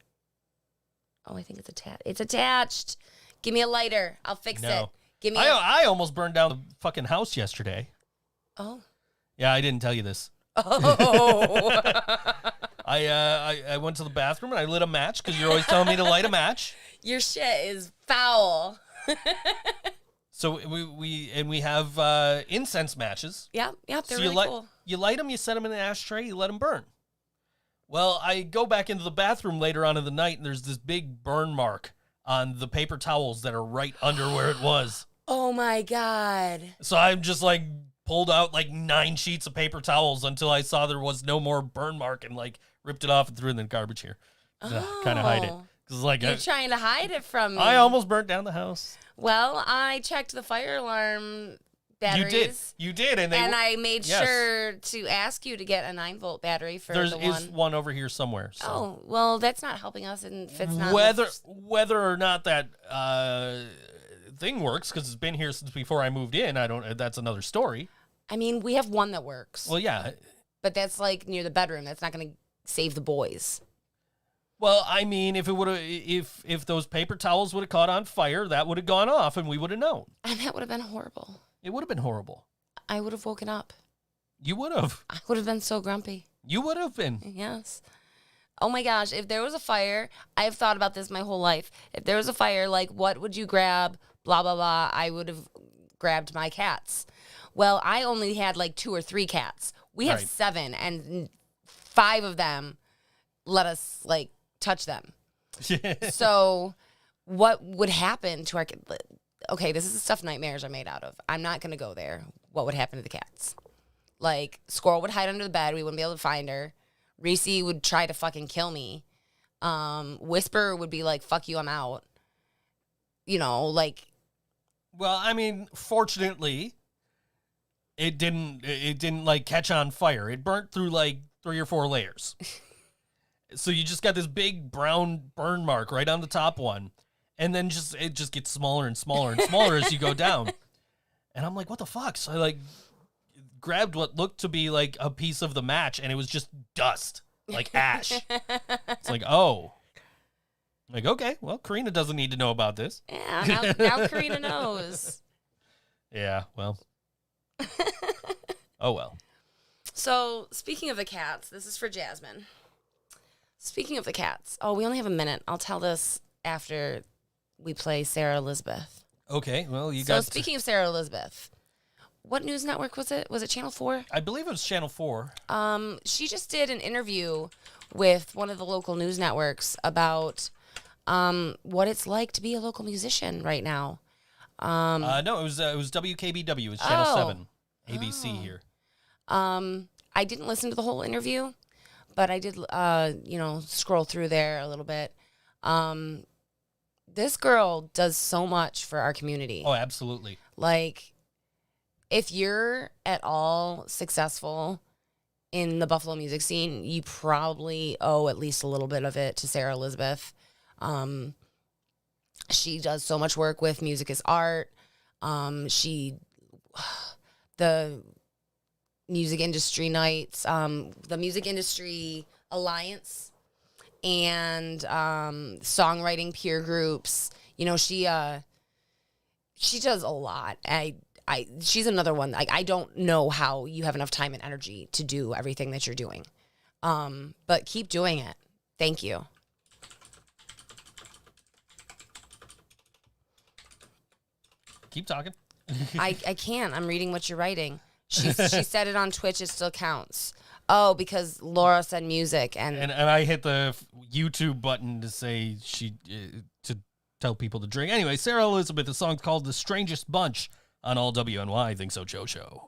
Oh, I think it's attached. It's attached. Give me a lighter. I'll fix it. No. Give me I almost burned down the fucking house yesterday. Oh. Yeah, I didn't tell you this. Oh. I went to the bathroom and I lit a match because you're always telling me to light a match. Your shit is foul. So we have incense matches. Yep, they're So really cool. you light them, you set them in an ashtray, you let them burn. Well, I go back into the bathroom later on in the night and there's this big burn mark on the paper towels that are right under where it was. Oh my God. So I'm just like pulled out like 9 sheets of paper towels until I saw there was no more burn mark and like ripped it off and threw it in the garbage here. Kind of hide it. Cause like You're trying to hide it from me. I almost burnt down the house. Well, I checked the fire alarm batteries. You did, and I made yes. sure to ask you to get a 9-volt battery for There the is one. one over here somewhere. So. Oh, well, that's not helping us, and if it's not whether or not that thing works, because it's been here since before I moved in. That's another story. I mean, we have one that works, Well, yeah. but that's like near the bedroom. That's not going to save the boys. Well, I mean, if those paper towels would have caught on fire, that would have gone off, and we would have known. And that would have been horrible. It would have been horrible. I would have woken up. You would have. I would have been so grumpy. You would have been. Yes. Oh my gosh, if there was a fire, I've thought about this my whole life. If there was a fire, like, what would you grab? Blah, blah, blah. I would have grabbed my cats. Well, I only had like 2 or 3 cats. We have Right. 7, and 5 of them let us, like, touch them. So what would happen to our... Okay, this is the stuff nightmares are made out of. I'm not going to go there. What would happen to the cats? Like, Squirrel would hide under the bed. We wouldn't be able to find her. Reese would try to fucking kill me. Whisper would be like, fuck you, I'm out. You know, like... Well, I mean, fortunately, it didn't like catch on fire. It burnt through like 3 or 4 layers. So you just got this big brown burn mark right on the top one. And then it just gets smaller and smaller and smaller as you go down. And I'm like, what the fuck? So I like grabbed what looked to be like a piece of the match, and it was just dust, like ash. It's like, oh. I'm like, okay, well, Karina doesn't need to know about this. Yeah, now Karina knows. Yeah, well. Oh, well. So, speaking of the cats, this is for Jasmine. Speaking of the cats, we only have a minute. I'll tell this after we play Sara Elizabeth. Okay, well, So, speaking of Sara Elizabeth, what news network was it? Was it Channel 4? I believe it was Channel 4. She just did an interview with one of the local news networks about what it's like to be a local musician right now. No, it was WKBW. It was Channel 7, ABC here. I didn't listen to the whole interview, but I did, scroll through there a little bit. This girl does so much for our community. Oh, absolutely. Like, if you're at all successful in the Buffalo music scene, you probably owe at least a little bit of it to Sara Elizabeth. She does so much work with Music is Art. The music industry nights, the Music Industry Alliance, and songwriting peer groups. You know, she does a lot. She's another one. Like, I don't know how you have enough time and energy to do everything that you're doing. But keep doing it. Thank you. Keep talking. I can't. I'm reading what you're writing. She said it on Twitch. It still counts. Oh, because Laura said music and I hit the YouTube button to say to tell people to drink. Anyway, Sara Elizabeth, a song called "The Strangest Bunch" on all WNY Think So Joe Show.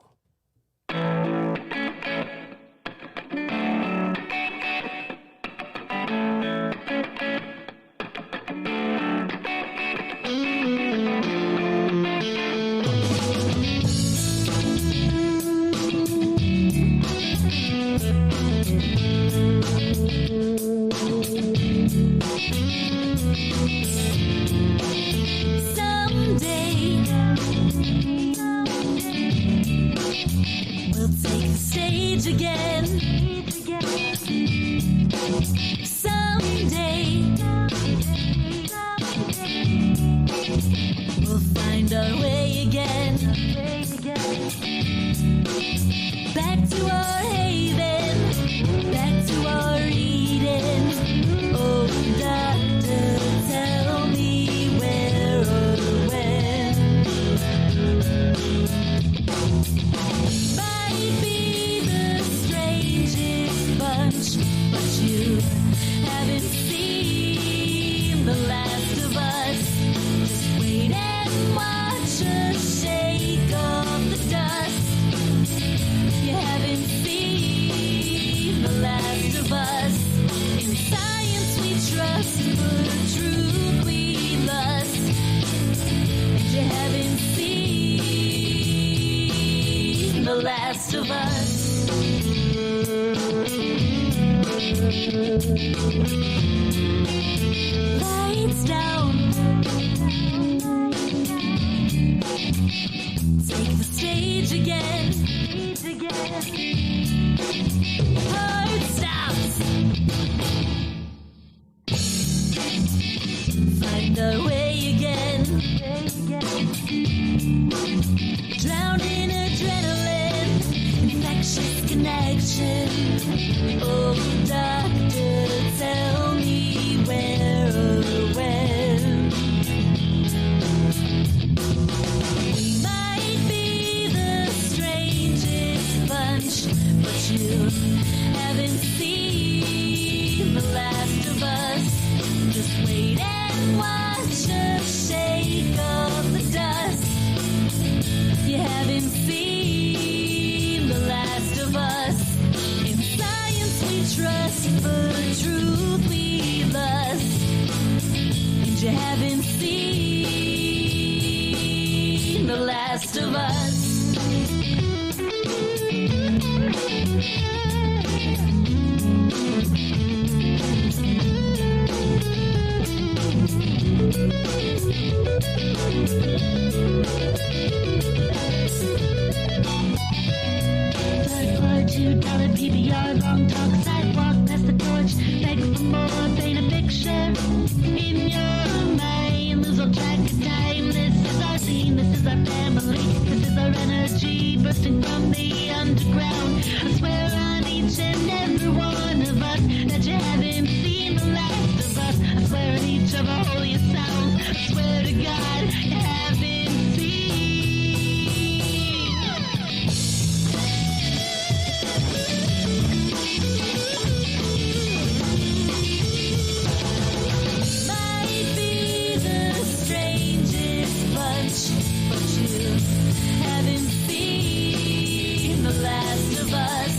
haven't seen the last of us.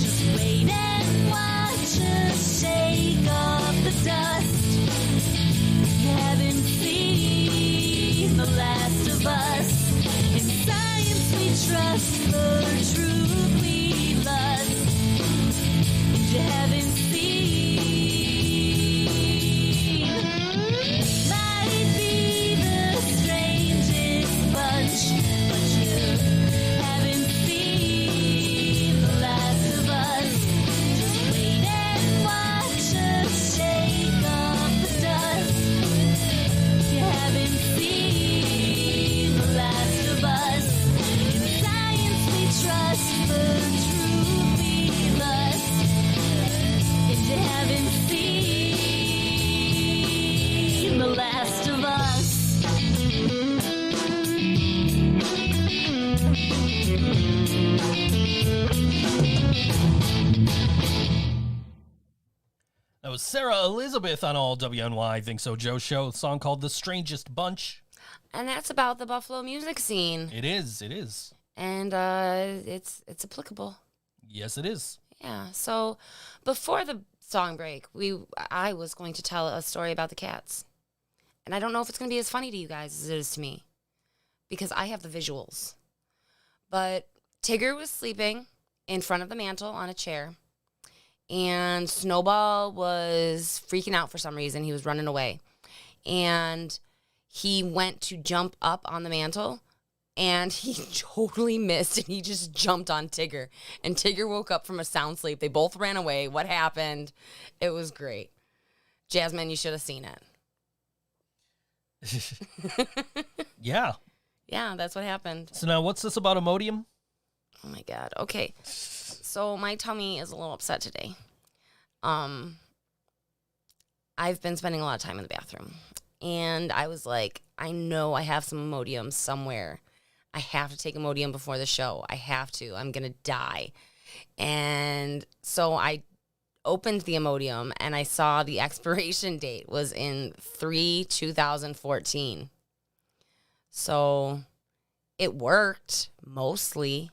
Just wait and watch us shake off the dust. You haven't seen the last of us. In science we trust, for truth we lust. And you haven't seen. Might be the strangest bunch, but you haven't seen the last of us. Just wait and watch us shake off the dust. You haven't seen the last of us. In science we trust, for truth we lust. If you haven't seen the last of us. That was Sara Elizabeth on all WNY Think So Joe show. A song called The Strangest Bunch. And that's about the Buffalo music scene. It is. It is. And it's applicable. Yes, it is. Yeah. So before the song break, I was going to tell a story about the cats. And I don't know if it's going to be as funny to you guys as it is to me, because I have the visuals. But Tigger was sleeping in front of the mantle on a chair, and Snowball was freaking out for some reason. He was running away. And he went to jump up on the mantle, and he totally missed, and he just jumped on Tigger. And Tigger woke up from a sound sleep. They both ran away. What happened? It was great. Jasmine, you should have seen it. Yeah. Yeah, that's what happened. So now what's this about Imodium? Oh, my God. Okay. So my tummy is a little upset today. I've been spending a lot of time in the bathroom. And I was like, I know I have some Imodium somewhere. I have to take Imodium before the show. I have to. I'm going to die. And so I opened the Imodium, and I saw the expiration date was in 3/2014. So it worked, mostly.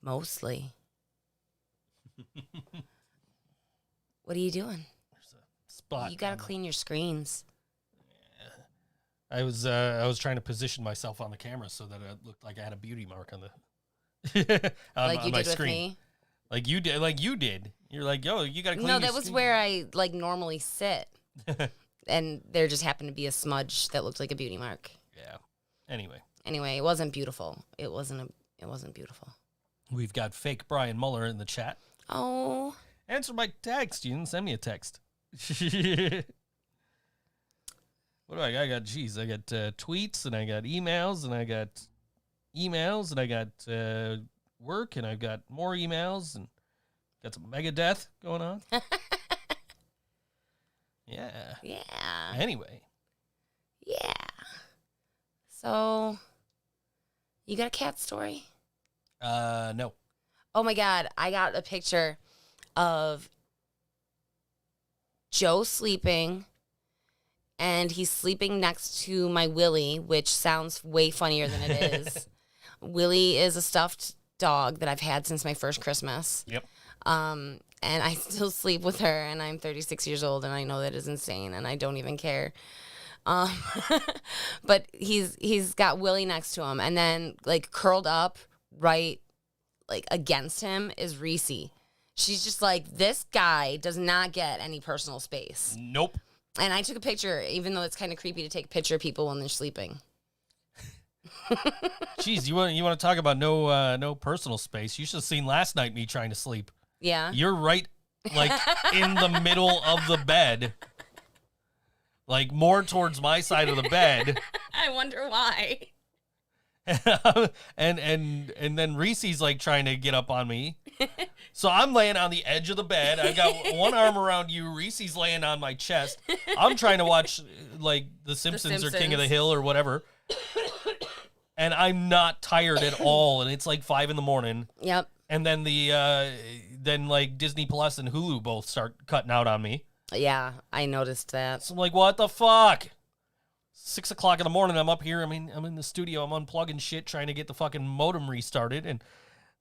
Mostly. What are you doing? There's a spot. You got to clean your screens. I was trying to position myself on the camera so that it looked like I had a beauty mark on the on, Like on you my did with screen. me. Like you did. You're like, yo, you gotta clean No, your that was screen. where I like normally sit. And there just happened to be a smudge that looked like a beauty mark. Yeah. Anyway, Anyway, it wasn't beautiful. It wasn't beautiful. we've got fake Brian Muller in the chat. Oh. Answer my text. You didn't send me a text. What do I got? I got tweets, and I got emails, and I got emails, and I got work, and I've got more emails, and got some Megadeth going on. Yeah. Yeah. Anyway. Yeah. So, you got a cat story? No. Oh my God. I got a picture of Joe sleeping, and he's sleeping next to my Willie, which sounds way funnier than it is. Willie is a stuffed dog that I've had since my first Christmas. Yep. And I still sleep with her, and I'm 36 years old, and I know that is insane, and I don't even care. But he's got Willie next to him, and then like curled up right like against him is Reese. She's just like, this guy does not get any personal space. Nope. And I took a picture, even though it's kind of creepy to take a picture of people when they're sleeping. Jeez, you want to talk about no personal space? You should have seen last night me trying to sleep. Yeah. You're right, like in the middle of the bed, like more towards my side of the bed. I wonder why. and then Reese's like trying to get up on me. So I'm laying on the edge of the bed. I got one arm around you. Reese's laying on my chest. I'm trying to watch like The Simpsons or King of the Hill or whatever. And I'm not tired at all. And it's like 5 a.m. Yep. And then then like Disney Plus and Hulu both start cutting out on me. Yeah, I noticed that. So I'm like, what the fuck? 6 o'clock in the morning. I'm up here. I mean, I'm in the studio. I'm unplugging shit, trying to get the fucking modem restarted, and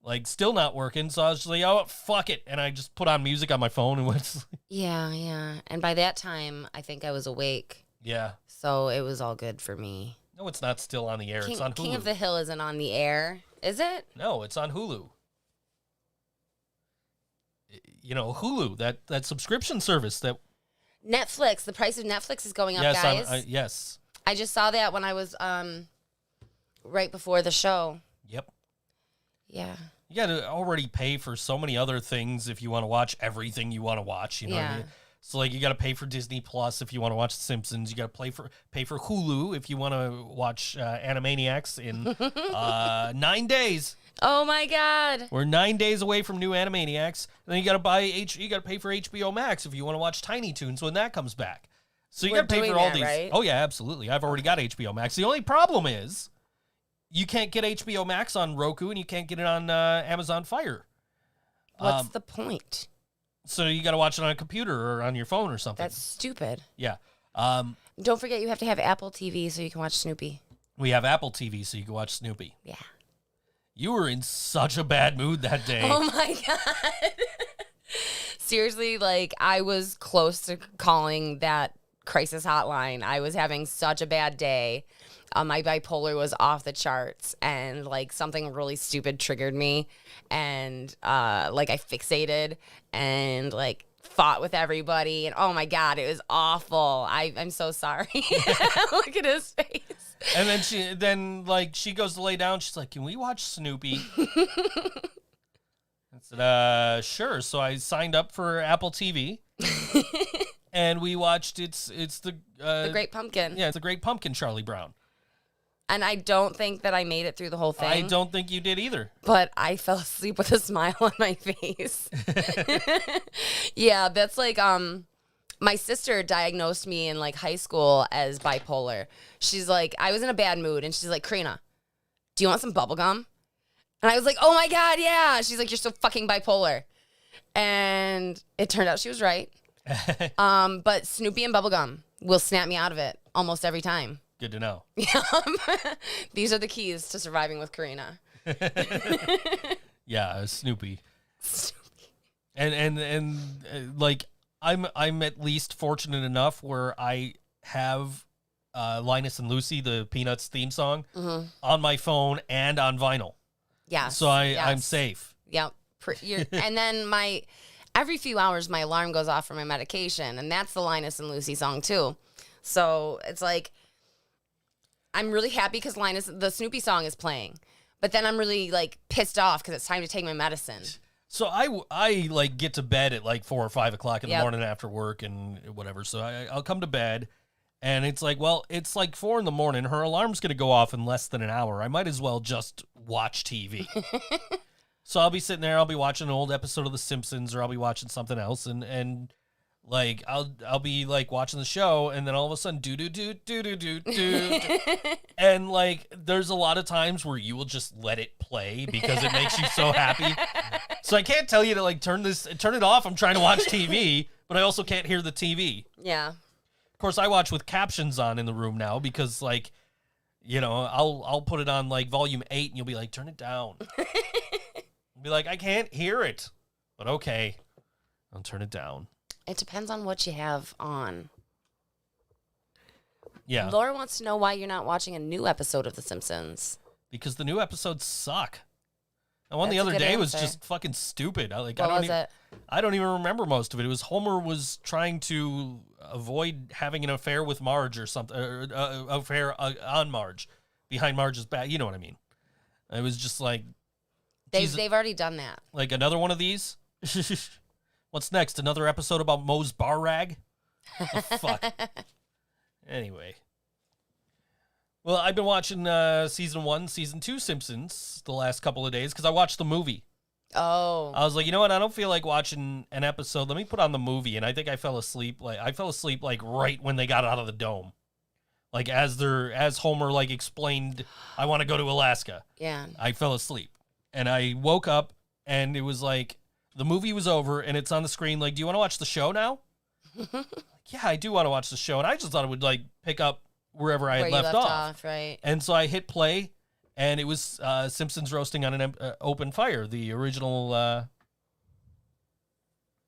like still not working. So I was just like, oh, fuck it. And I just put on music on my phone and went to sleep. Yeah. And by that time, I think I was awake. Yeah. So it was all good for me. No, it's not still on the air. It's on Hulu. King of the Hill isn't on the air, is it? No, it's on Hulu. You know, Hulu, that subscription service that. Netflix. The price of Netflix is going up, Yes, guys. yes. I just saw that when I was right before the show. Yep. Yeah. You got to already pay for so many other things if you want to watch everything you want to watch. You know what I mean? So like you got to pay for Disney Plus if you want to watch The Simpsons. You got to pay for Hulu if you want to watch Animaniacs in 9 days. Oh my God. We're 9 days away from new Animaniacs. And then you got to you got to pay for HBO Max if you want to watch Tiny Toons when that comes back. So you got to pay for all these. Right? Oh yeah, absolutely. I've already got HBO Max. The only problem is you can't get HBO Max on Roku and you can't get it on Amazon Fire. What's the point? So you got to watch it on a computer or on your phone or something. That's stupid. Yeah. Don't forget you have to have Apple TV so you can watch Snoopy. We have Apple TV so you can watch Snoopy. Yeah. You were in such a bad mood that day. Oh my God. Seriously, like I was close to calling that crisis hotline. I was having such a bad day. My bipolar was off the charts and like something really stupid triggered me and like I fixated and like fought with everybody and oh my God, it was awful. I'm so sorry. Look at his face. And then she goes to lay down. She's like, "Can we watch Snoopy?" I said, "Sure." So I signed up for Apple TV. And we watched it's the Great Pumpkin. Yeah, it's the Great Pumpkin, Charlie Brown. And I don't think that I made it through the whole thing. I don't think you did either. But I fell asleep with a smile on my face. Yeah, that's like my sister diagnosed me in like high school as bipolar. She's like, I was in a bad mood and she's like, "Karina, do you want some bubble gum?" And I was like, "Oh my God, yeah." She's like, "You're so fucking bipolar." And it turned out she was right. But Snoopy and bubblegum will snap me out of it almost every time. Good to know. Yeah. These are the keys to surviving with Karina. Yeah, Snoopy. And like I'm at least fortunate enough where I have Linus and Lucy, the Peanuts theme song, on my phone and on vinyl. Yeah. So I'm safe. Yep. And then every few hours my alarm goes off for my medication, and that's the Linus and Lucy song too. So it's like I'm really happy because the Snoopy song is playing, but then I'm really like pissed off because it's time to take my medicine. So I like get to bed at like 4 or 5 o'clock in the Yep. morning after work and whatever. So I'll come to bed, and it's like, well, it's like 4 in the morning. Her alarm's gonna go off in less than an hour. I might as well just watch TV. So I'll be sitting there. I'll be watching an old episode of The Simpsons, or I'll be watching something else, and like I'll be like watching the show, and then all of a sudden do, and like there's a lot of times where you will just let it play because it makes you so happy. So I can't tell you to like turn it off. I'm trying to watch TV, but I also can't hear the TV. Yeah. Of course, I watch with captions on in the room now because like, you know, I'll put it on like volume 8, and you'll be like, "Turn it down." Be like, "I can't hear it," but okay, I'll turn it down. It depends on what you have on. Yeah, Laura wants to know why you're not watching a new episode of The Simpsons. because the new episodes suck. The one the That's a other good day was answer. just fucking stupid. What was it? I don't even remember most of it. It was Homer was trying to avoid having an affair with Marge or something, or affair on Marge, behind Marge's back. You know what I mean? It was just like, They've already done that. like another one of these. What's next? Another episode about Moe's bar rag? Oh, fuck. Anyway. Well, I've been watching season 1, season 2 Simpsons the last couple of days because I watched the movie. Oh. I was like, you know what? I don't feel like watching an episode. Let me put on the movie. And I think I fell asleep. I fell asleep like right when they got out of the dome. Like as Homer like explained, I want to go to Alaska. Yeah. I fell asleep. And I woke up and it was like the movie was over and it's on the screen like, "Do you want to watch the show now?" Yeah, I do want to watch the show. And I just thought it would like pick up wherever I Where had you left off. right? And so I hit play, and it was Simpsons roasting on an open fire, the original. Not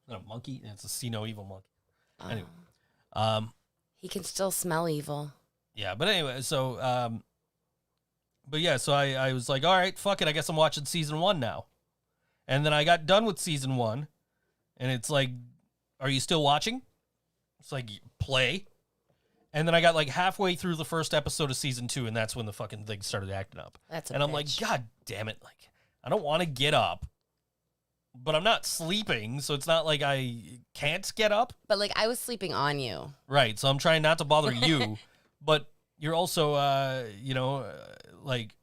a monkey. It's a see no evil monkey. Anyway, He can still smell evil. yeah. But anyway, so but yeah, so I was like, all right, fuck it. I guess I'm watching season 1 now. And then I got done with season 1, and it's like, are you still watching? It's like, play. And then I got like halfway through the first episode of season 2, and that's when the fucking thing started acting up. That's a and I'm like, bitch. God damn it. Like, I don't want to get up, but I'm not sleeping, so it's not like I can't get up. But like I was sleeping on you. Right. So I'm trying not to bother you, but you're also, like,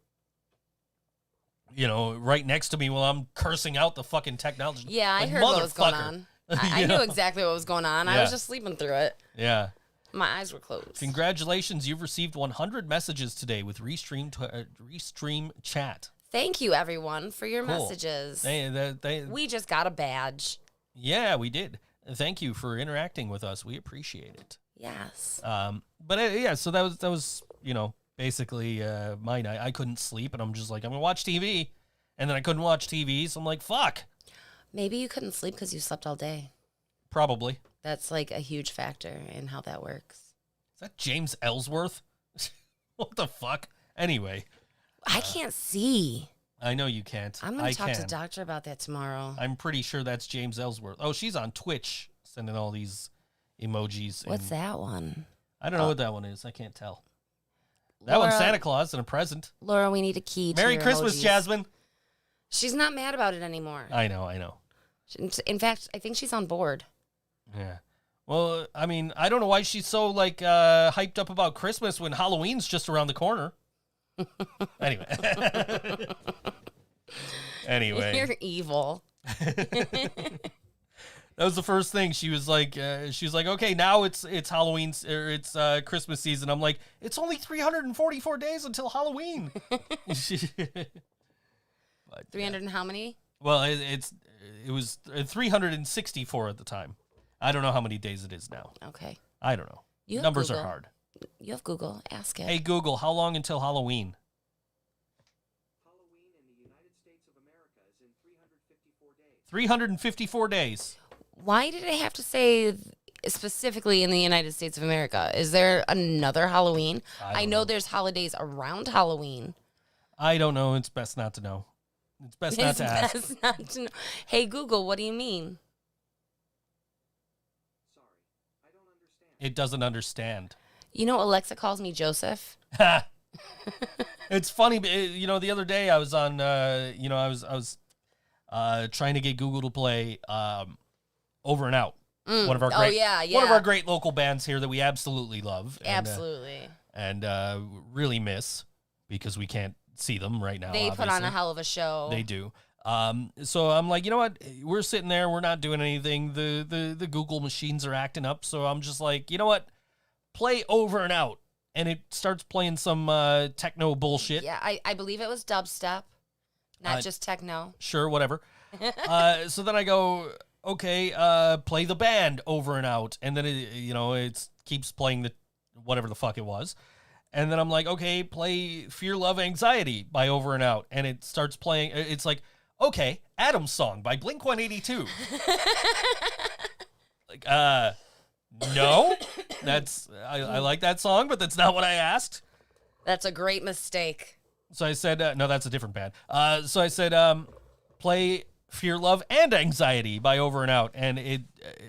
right next to me while I'm cursing out the fucking technology. Yeah, I Like, heard what was going motherfucker. on. I You knew know? exactly what was going on. I Yeah. was just sleeping through it. Yeah. My eyes were closed. Congratulations, you've received 100 messages today with Restream chat. Thank you, everyone, for your Cool. messages. They, We just got a badge. yeah, we did. Thank you for interacting with us. We appreciate it. Yes. But yeah, so that was basically my night. I couldn't sleep, and I'm just like, I'm gonna watch TV, and then I couldn't watch TV, so I'm like, fuck. Maybe you couldn't sleep because you slept all day. Probably. That's like a huge factor in how that works. Is that James Ellsworth? What the fuck? Anyway, I can't see. I know you can't. I'm going I to talk to can. the doctor about that tomorrow. I'm pretty sure that's James Ellsworth. Oh, she's on Twitch sending all these emojis. What's and that one? I don't know what that one is. I can't tell. That one's Laura- Santa Claus and a present. Laura, we need a key to Merry your Christmas, emojis. Jasmine. She's not mad about it anymore. I know. In fact, I think she's on board. Yeah. Well, I mean, I don't know why she's so like hyped up about Christmas when Halloween's just around the corner. Anyway. Anyway. You're evil. That was the first thing. She was like, okay, now it's Halloween or it's Christmas season. I'm like, it's only 344 days until Halloween. But, 300 and how many? well, it was 364 at the time. I don't know how many days it is now. Okay. I don't know. You have Numbers Google. are hard. You have Google. Ask it. Hey Google, how long until Halloween? Halloween in the United States of America is in 354 days. 354 days. Why did it have to say specifically in the United States of America? Is there another Halloween? I don't know know. there's holidays around Halloween. I don't know. It's best not to know. It's best not It's to ask. best not to know. Hey, Google, what do you mean? Sorry, I don't understand. It doesn't understand. You know, Alexa calls me Joseph. It's funny, but, the other day I was on, I was trying to get Google to play Over and Out. One of our great, one of our great local bands here that we absolutely love. Absolutely. And really miss because we can't see them right now. They put on obviously. a hell of a show. They do. So I'm like, you know what? We're sitting there. We're not doing anything. The Google machines are acting up. So I'm just like, you know what? Play Over and Out. And it starts playing some techno bullshit. Yeah, I believe it was dubstep, not just techno. Sure, whatever. So then I go, okay, play the band Over and Out. And then, it keeps playing the whatever the fuck it was. And then I'm like, okay, play Fear, Love, Anxiety by Over and Out. And it starts playing. It's like, okay, Adam's Song by Blink-182. Like, no. I like that song, but that's not what I asked. That's a great mistake. So I said, no, that's a different band. So I said, play Fear, Love, and Anxiety by Over and Out. And it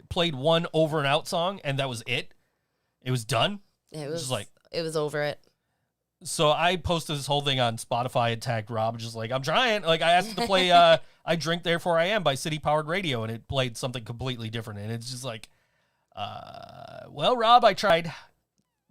played one Over and Out song, and that was it. It was done. It was Just like, it was over it. so I posted this whole thing on Spotify and tagged Rob, just like, I'm trying. Like, I asked it to play I Drink Therefore I Am by City Powered Radio, and it played something completely different. And it's just like, well, Rob, I tried.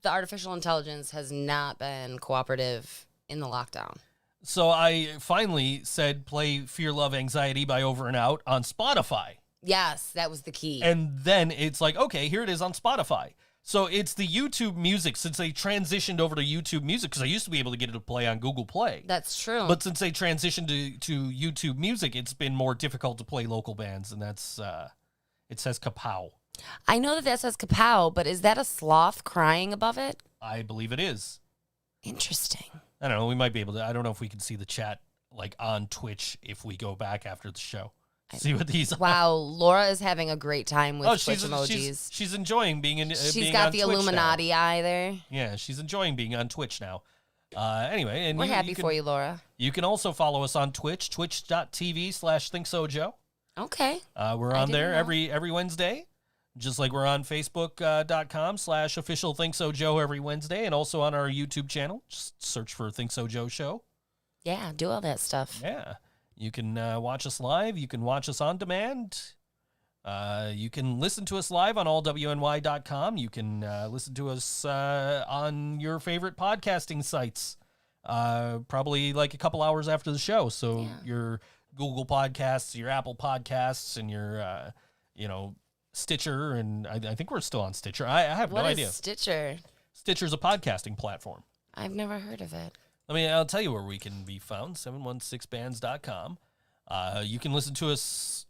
The artificial intelligence has not been cooperative in the lockdown. So I finally said, play Fear, Love, Anxiety by Over and Out on Spotify. Yes, that was the key. And then it's like, okay, here it is on Spotify. So it's the YouTube Music, since they transitioned over to YouTube Music, because I used to be able to get it to play on Google Play. That's true. But since they transitioned to YouTube Music, it's been more difficult to play local bands, and that's, it says kapow. I know that says kapow, but is that a sloth crying above it? I believe it is. Interesting. I don't know. We might be able to. I don't know if we can see the chat like on Twitch if we go back after the show. See what these are. Wow, Laura is having a great time with Twitch emojis. She's enjoying being in. She's being got on the Twitch Illuminati now. eye there. Yeah, she's enjoying being on Twitch now. Anyway, and We're happy for you, Laura. You can also follow us on Twitch, twitch.tv/ThinkSoJoe. Okay. We're I on there didn't know. every Wednesday, just like we're on Facebook.com/official ThinkSoJoe every Wednesday, and also on our YouTube channel. Just search for ThinkSoJoe Show. Yeah, do all that stuff. Yeah. You can watch us live. You can watch us on demand. You can listen to us live on allwny.com. You can listen to us on your favorite podcasting sites, probably like a couple hours after the show. So your Google Podcasts, your Apple Podcasts, and your, Stitcher. And I think we're still on Stitcher. I have no idea. What is Stitcher? Stitcher's a podcasting platform. I've never heard of it. I'll tell you where we can be found, 716bands.com. You can listen to us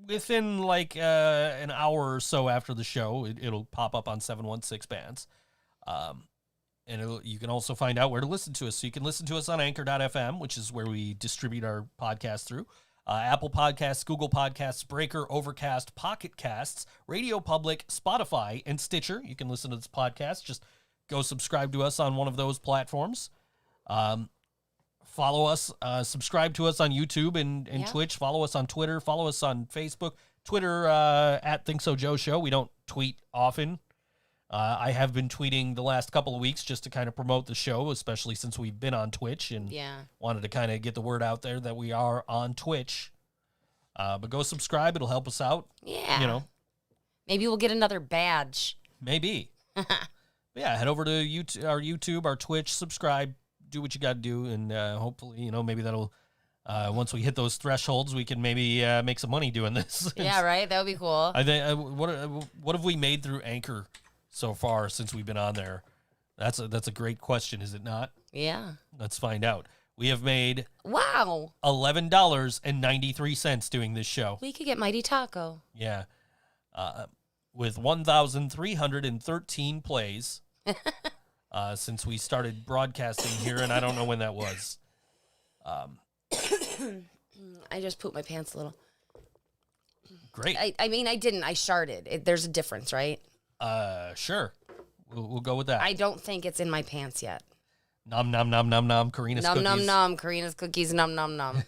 within like an hour or so after the show. It'll pop up on 716 Bands. And you can also find out where to listen to us. So you can listen to us on Anchor.fm, which is where we distribute our podcast through. Apple Podcasts, Google Podcasts, Breaker, Overcast, Pocket Casts, Radio Public, Spotify, and Stitcher. You can listen to this podcast. Just go subscribe to us on one of those platforms. Follow us, subscribe to us on YouTube and Twitch. Follow us on Twitter. Follow us on Facebook. Twitter at ThinkSoJoe Show. We don't tweet often. I have been tweeting the last couple of weeks just to kind of promote the show, especially since we've been on Twitch and wanted to kind of get the word out there that we are on Twitch. But go subscribe. It'll help us out. Yeah. Maybe we'll get another badge. Maybe. Yeah, head over to our YouTube, our Twitch, subscribe. Do what you got to do, and hopefully, maybe that'll, once we hit those thresholds, we can maybe make some money doing this. Yeah, right? That would be cool. I think, what have we made through Anchor so far since we've been on there? That's a great question, is it not? Yeah. Let's find out. We have made $11.93 doing this show. We could get Mighty Taco. Yeah. With 1,313 plays. Since we started broadcasting here, and I don't know when that was. I just pooped my pants a little. Great. I mean, I didn't. I sharted. There's a difference, right? Sure. We'll go with that. I don't think it's in my pants yet. Nom, nom, nom, nom, nom. Karina's nom, cookies. Nom, nom, nom. Karina's cookies. Nom, nom, nom.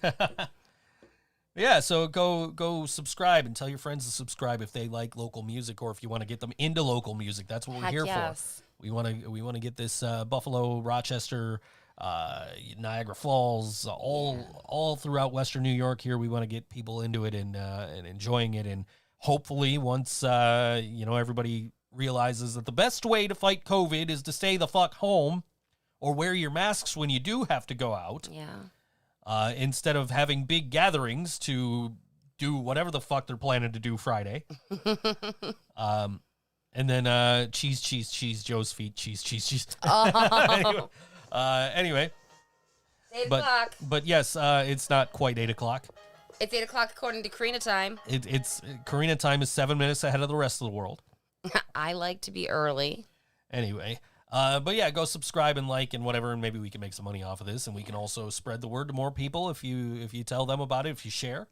Yeah, so go subscribe and tell your friends to subscribe if they like local music or if you want to get them into local music. That's what we're here for. We want to get this Buffalo, Rochester, Niagara Falls, all throughout Western New York here. We want to get people into it and enjoying it, and hopefully once everybody realizes that the best way to fight COVID is to stay the fuck home or wear your masks when you do have to go out. Yeah. Instead of having big gatherings to do whatever the fuck they're planning to do Friday. And then cheese, Joe's feet, cheese. Oh. Anyway. 8 o'clock. But yes, it's not quite 8 o'clock. It's 8 o'clock according to Karina time. It's Karina time is 7 minutes ahead of the rest of the world. I like to be early. Anyway. But yeah, go subscribe and like and whatever, and maybe we can make some money off of this, and we can also spread the word to more people if you tell them about it, if you share.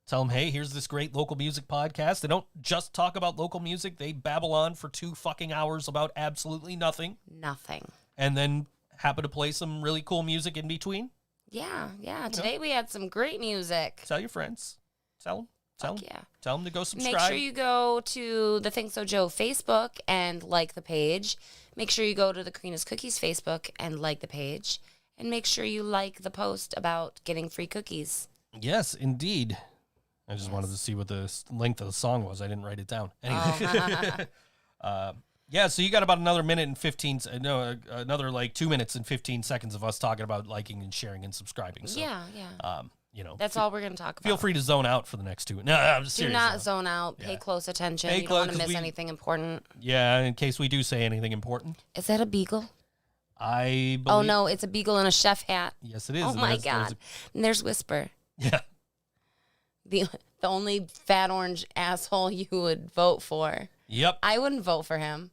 Tell them, hey, here's this great local music podcast. They don't just talk about local music. They babble on for 2 fucking hours about absolutely nothing. Nothing. And then happen to play some really cool music in between. Yeah. Today we had some great music. Tell your friends. Tell them. Yeah. Tell them to go subscribe. Make sure you go to the ThinkSoJoe Facebook and like the page. Make sure you go to the Karina's Cookies Facebook and like the page. And make sure you like the post about getting free cookies. Yes, indeed. I just wanted to see what the length of the song was. I didn't write it down. Anyway. Yeah, so you got about another minute and 15, another like 2 minutes and 15 seconds of us talking about liking and sharing and subscribing. So, yeah. That's all we're going to talk about. Feel free to zone out for the next 2. No, I'm just serious. Do not zone out. Pay close attention. You don't want to miss anything important. Yeah, in case we do say anything important. Is that a beagle? I believe. Oh, no, it's a beagle in a chef hat. Yes, it is. Oh, my God. And there's Whisper. Yeah. The only fat orange asshole you would vote for. Yep. I wouldn't vote for him.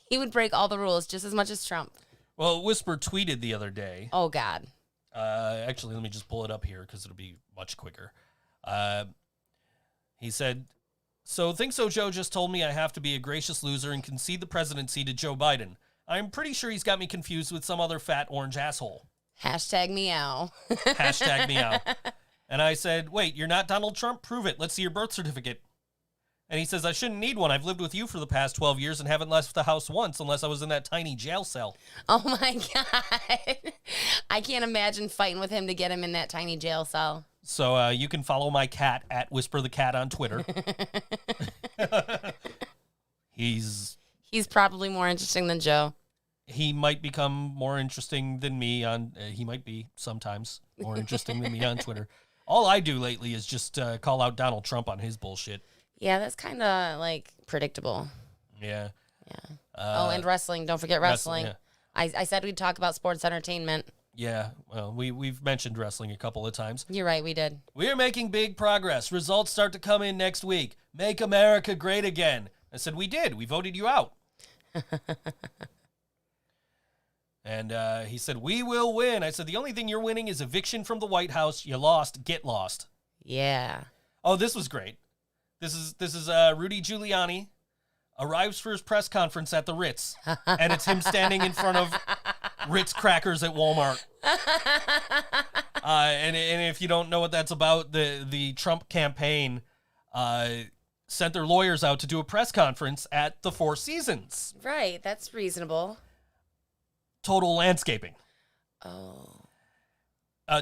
He would break all the rules just as much as Trump. Well, Whisper tweeted the other day. Oh, God. Actually, let me just pull it up here because it'll be much quicker. He said, "So ThinkSoJoE just told me I have to be a gracious loser and concede the presidency to Joe Biden. I'm pretty sure he's got me confused with some other fat orange asshole. Hashtag meow. Hashtag meow." And I said, "Wait, you're not Donald Trump? Prove it. Let's see your birth certificate." And he says, "I shouldn't need one. I've lived with you for the past 12 years and haven't left the house once unless I was in that tiny jail cell." Oh, my God. I can't imagine fighting with him to get him in that tiny jail cell. So you can follow my cat at Whisper the Cat on Twitter. He's probably more interesting than Joe. He might become more interesting than me on. He might be sometimes more interesting than me on Twitter. All I do lately is just call out Donald Trump on his bullshit. Yeah, that's kind of like predictable. Yeah. Yeah. And wrestling. Don't forget wrestling. yeah. I said we'd talk about sports entertainment. Yeah. Well, we've mentioned wrestling a couple of times. You're right, we did. We're making big progress. Results start to come in next week. Make America great again. I said, we did. We voted you out. And he said, we will win. I said, the only thing you're winning is eviction from the White House. You lost. Get lost. Yeah. Oh, this was great. This is Rudy Giuliani arrives for his press conference at the Ritz, and it's him standing in front of Ritz crackers at Walmart. And if you don't know what that's about, the Trump campaign sent their lawyers out to do a press conference at the Four Seasons. Right, that's reasonable. Total Landscaping. Oh.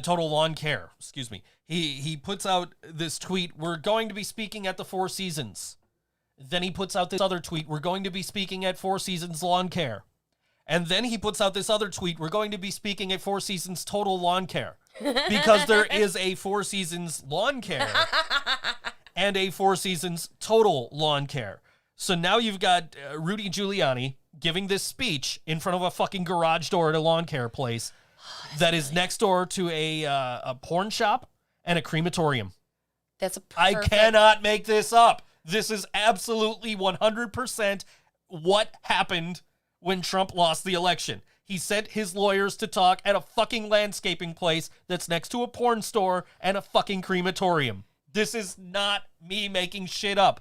Total Lawn Care, excuse me. He puts out this tweet, we're going to be speaking at the Four Seasons. Then he puts out this other tweet, we're going to be speaking at Four Seasons Lawn Care. And then he puts out this other tweet, we're going to be speaking at Four Seasons Total Lawn Care. Because there is a Four Seasons Lawn Care and a Four Seasons Total Lawn Care. So now you've got Rudy Giuliani giving this speech in front of a fucking garage door at a lawn care place that is next door to a porn shop and a crematorium. That's a perfect... I cannot make this up. This is absolutely 100% what happened when Trump lost the election. He sent his lawyers to talk at a fucking landscaping place that's next to a porn store and a fucking crematorium. This is not me making shit up.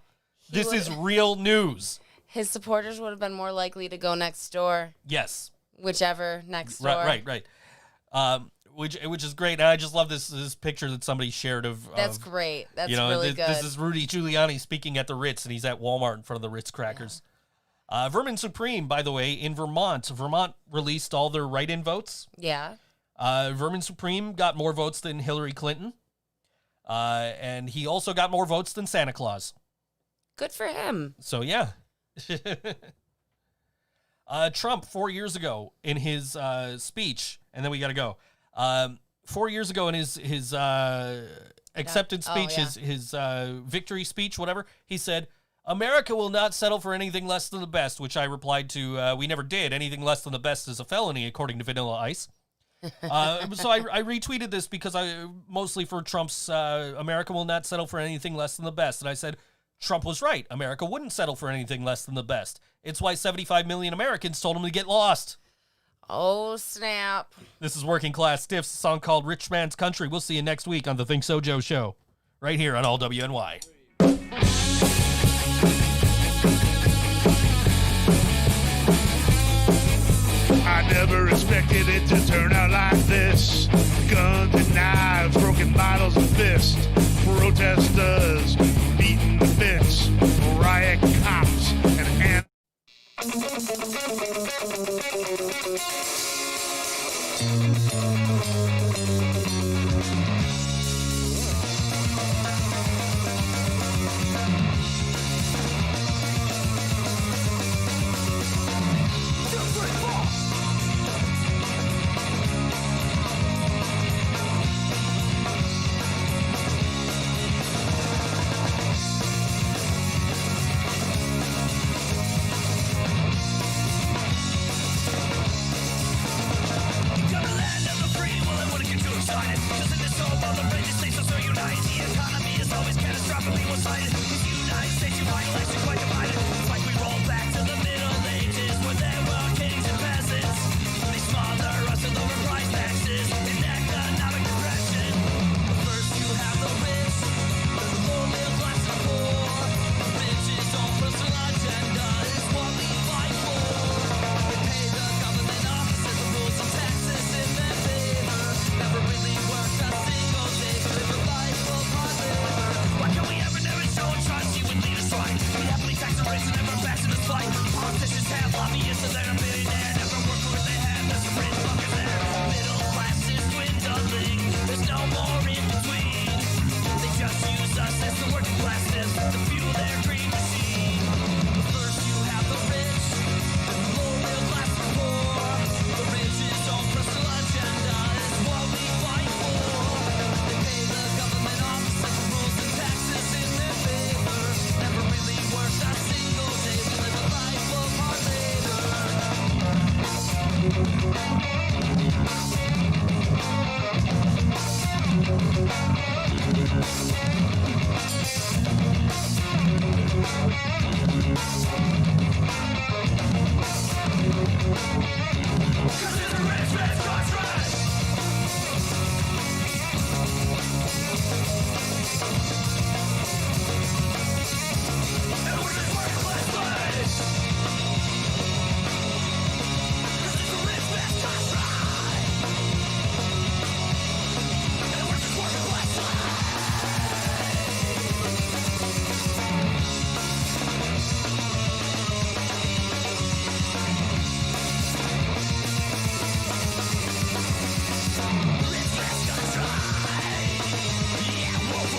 This is real news. His supporters would have been more likely to go next door. Yes. Whichever next door. Right. Which is great. And I just love this picture that somebody shared of. That's great. That's really good. This is Rudy Giuliani speaking at the Ritz, and he's at Walmart in front of the Ritz crackers. Yeah. Vermin Supreme, by the way, in Vermont. Vermont released all their write-in votes. Yeah. Vermin Supreme got more votes than Hillary Clinton. And he also got more votes than Santa Claus. Good for him. So, yeah. Trump, 4 years ago, in his speech, and then we got to go. 4 years ago in his acceptance speech, his victory speech, whatever, he said, America will not settle for anything less than the best, which I replied to, we never did. Anything less than the best is a felony, according to Vanilla Ice. So I retweeted this because mostly for Trump's America will not settle for anything less than the best. And I said, Trump was right. America wouldn't settle for anything less than the best. It's why 75 million Americans told him to get lost. Oh, snap. This is Working Class Stiffs, a song called Rich Man's Country. We'll see you next week on the ThinkSoJoE show, right here on All WNY. I never expected it to turn out like this. Guns and knives, broken bottles and fists. Protesters beating the fence. Riot cops and Got a land of the free, well I wouldn't get too excited. Cause in this whole other race, they so unite. The economy is is always catastrophically one-sided. These United States, you find elections quite divided. It's like we roll back to the Middle Ages where there were kings and peasants. They smother us with overpriced taxes and economic depression. First you have the rich, then the lower middle class and the poor. Bitches on personal agenda is what we fight for. They pay the government officers the rules and taxes in their favor. Never really worked a single day to live a life of hard labor. Why can't we ever never show and trust you and lead us right? We happily tax the rich and never fashion us fight. Politicians have lobbyists and they're a billionaire. Never work for what they have, there's some rich fuckers there. Middle class is dwindling, there's no more in between. They just use us as the working class is. The few